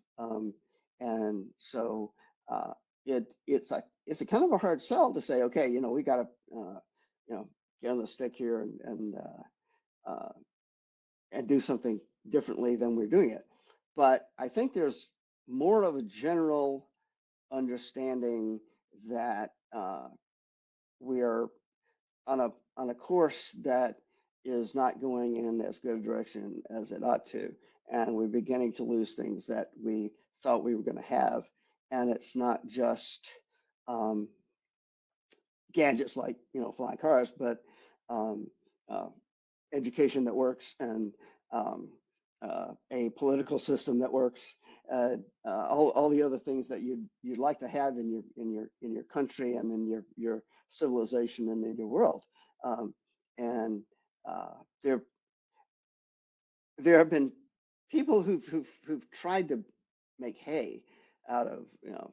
A: And so uh, it's a kind of a hard sell to say, okay, you know, we got to, you know, get on the stick here and do something differently than we're doing it. But I think there's more of a general understanding that we are on a course that is not going in as good a direction as it ought to, and we're beginning to lose things that we thought we were going to have, and it's not just um, gadgets like, you know, flying cars, but um, uh, education that works and um, a political system that works. All the other things that you'd like to have in your country and in your civilization and in your world. Um, and uh, there there have been people who've tried to make hay out of, you know,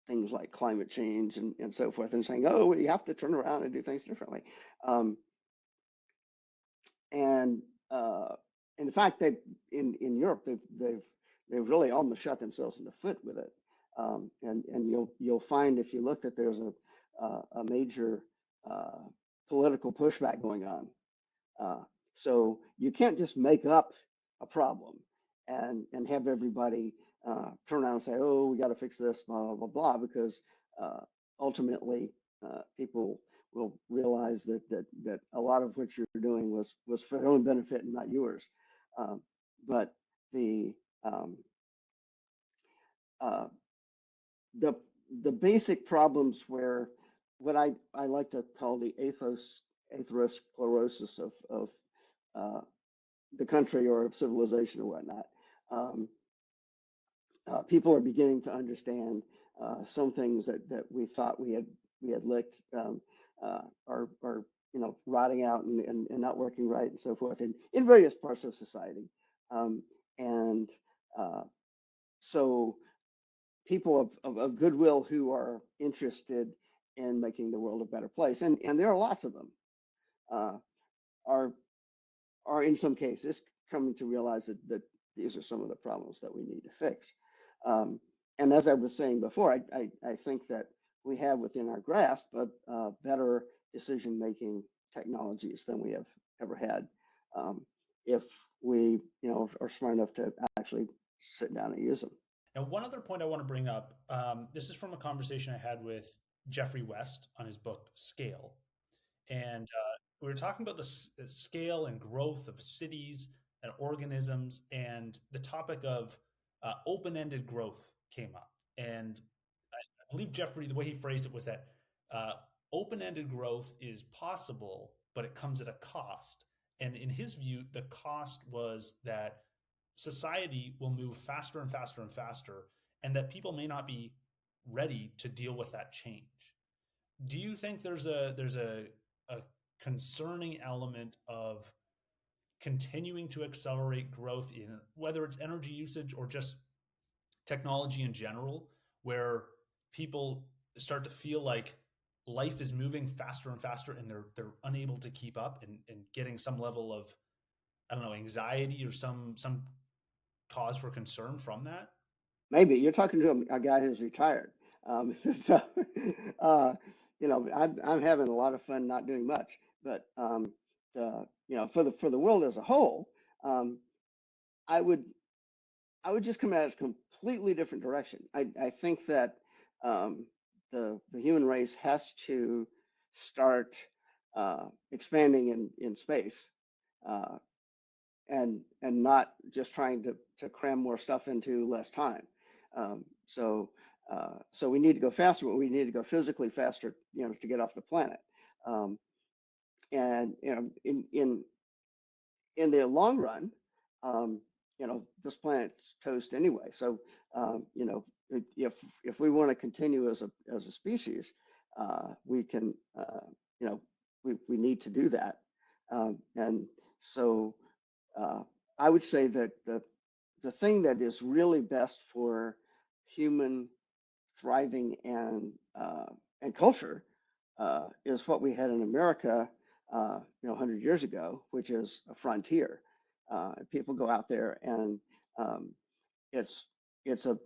A: things like climate change and so forth, and saying, oh, we have to turn around and do things differently. Um, and uh, in fact, in Europe they've really almost shot themselves in the foot with it. And you'll find if you look that there's a major uh, political pushback going on. Uh, so you can't just make up a problem and have everybody turn around and say, "Oh, we got to fix this," blah blah blah blah, because uh, ultimately people will realize that a lot of what you're doing was for their own benefit and not yours. Um, but the um, uh, the the basic problems where what I like to call the atherosclerosis of uh, the country or civilization or whatnot. Um, People are beginning to understand some things that we thought we had licked are you know, rotting out and not working right and so forth in various parts of society. Um, and so people of goodwill who are interested in making the world a better place, and there are lots of them, uh, are are in some cases coming to realize that these are some of the problems that we need to fix. Um, and as I was saying before, I think that we have within our grasp better decision making technologies than we have ever had, um, if we, you know, are smart enough to actually sit down and use them.
B: Now, one other point I want to bring up, this is from a conversation I had with Jeffrey West on his book Scale. And we were talking about the scale and growth of cities and organisms, and the topic of open-ended growth came up. And I believe Jeffrey, the way he phrased it was that uh, open-ended growth is possible, but it comes at a cost. And in his view, the cost was that society will move faster and faster and faster, and that people may not be ready to deal with that change. Do you think there's a concerning element of continuing to accelerate growth in whether it's energy usage or just technology in general, where people start to feel like life is moving faster and faster and they're unable to keep up, and getting some level of, I don't know, anxiety or some cause for concern from that?
A: Maybe you're talking to a guy who's retired. So, uh, I'm having a lot of fun not doing much, but for the world as a whole, um, I would I would just come at it a completely different direction. I think that um, the human race has to start expanding in space, uh, and not just trying to cram more stuff into less time. So we need to go faster, but we need to go physically faster, to get off the planet. Um, and in the long run, this planet's toast anyway. So, if we want to continue as a species, we can, you know, we need to do that. And so, uh, I would say that the thing that is really best for human thriving and culture is what we had in America, 100 years ago, which is a frontier. People go out there, and um, it's it's a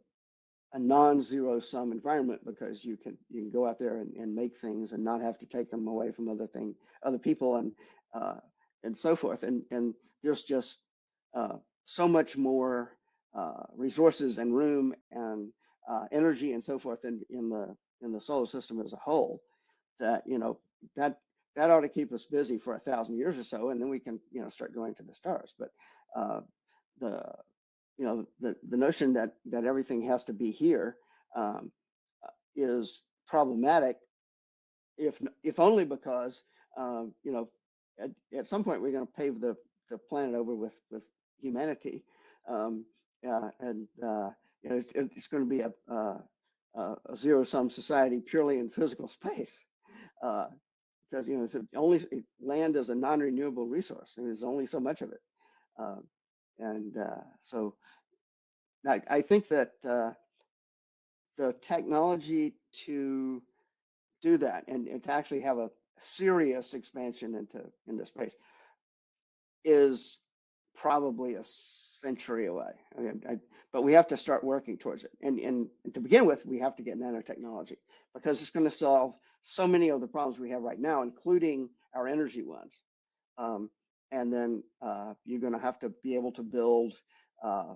A: non-zero sum environment because you can go out there and make things and not have to take them away from other people, uh, and so forth. And there's just uh, so much more resources and room and energy and so forth in the solar system as a whole, that that that ought to keep us busy for 1,000 years or so, and then we can start going to the stars. But uh, the the notion that everything has to be here um, is problematic, if only because at some point we're going to pave the planet over with humanity, and it's going to be a zero sum society purely in physical space, uh, because it's only land is a non-renewable resource, and there's only so much of it. Um, and so I think that the technology to do that, and to actually have a serious expansion into space is probably a century away. But we have to start working towards it. And to begin with, we have to get nanotechnology, because it's going to solve so many of the problems we have right now, including our energy ones. Um, and then you're going to have to be able to build uh,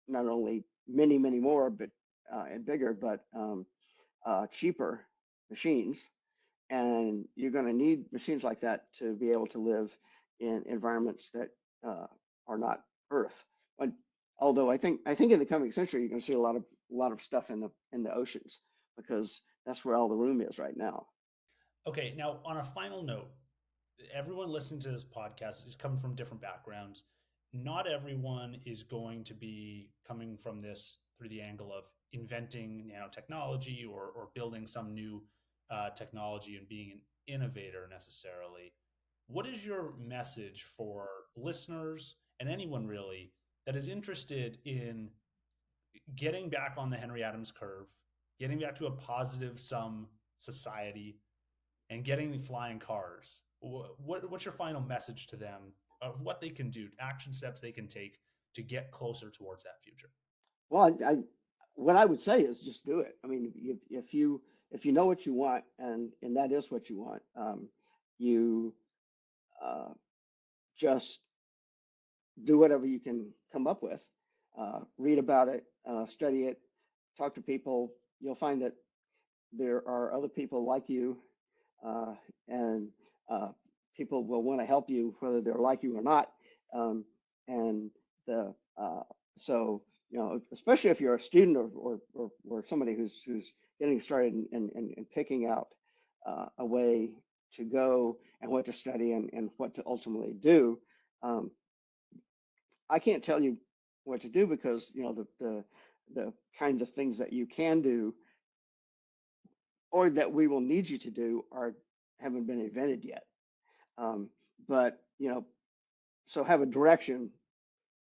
A: not only many, many more, but and bigger, but cheaper machines. And you're going to need machines like that to be able to live in environments that uh, are not Earth. But, although I think in the coming century you're going to see a lot of stuff in the oceans, because that's where all the room is right now.
B: Okay, now on a final note, everyone listening to this podcast is coming from different backgrounds. Not everyone is going to be coming from this through the angle of inventing nanotechnology, or building some new technology and being an innovator necessarily. What is your message for listeners and anyone really that is interested in getting back on the Henry Adams curve, getting back to a positive sum society, and getting the flying cars? What's your final message to them of what they can do, action steps they can take to get closer towards that future?
A: Well, what I would say is just do it. I mean, if you know what you want, and that is what you want, you uh, just do whatever you can come up with. Read about it, study it, talk to people. You'll find that there are other people like you, uh, and uh, people will want to help you whether they're like you or not. Um, and the so especially if you're a student, or somebody who's getting started, and picking out a way to go and what to study and what to ultimately do. Um, I can't tell you what to do because the kinds of things that you can do or that we will need you to do are haven't been invented yet. Um, but so have a direction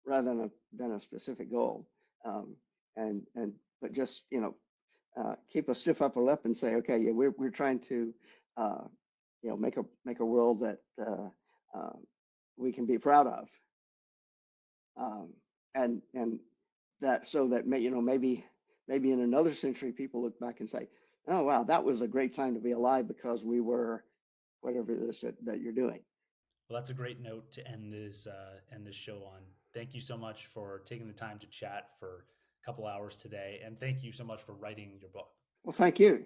A: rather than a specific goal. Um, and but just keep a stiff upper lip and say, okay, yeah, we're trying to uh, make a world that uh, we can be proud of, and that so that maybe in another century people look back and say, oh wow, that was a great time to be alive because we were whatever it is that you're doing.
B: Well, that's a great note to end this show on. Thank you so much for taking the time to chat for a couple hours today, and thank you so much for writing your book.
A: Well, thank you.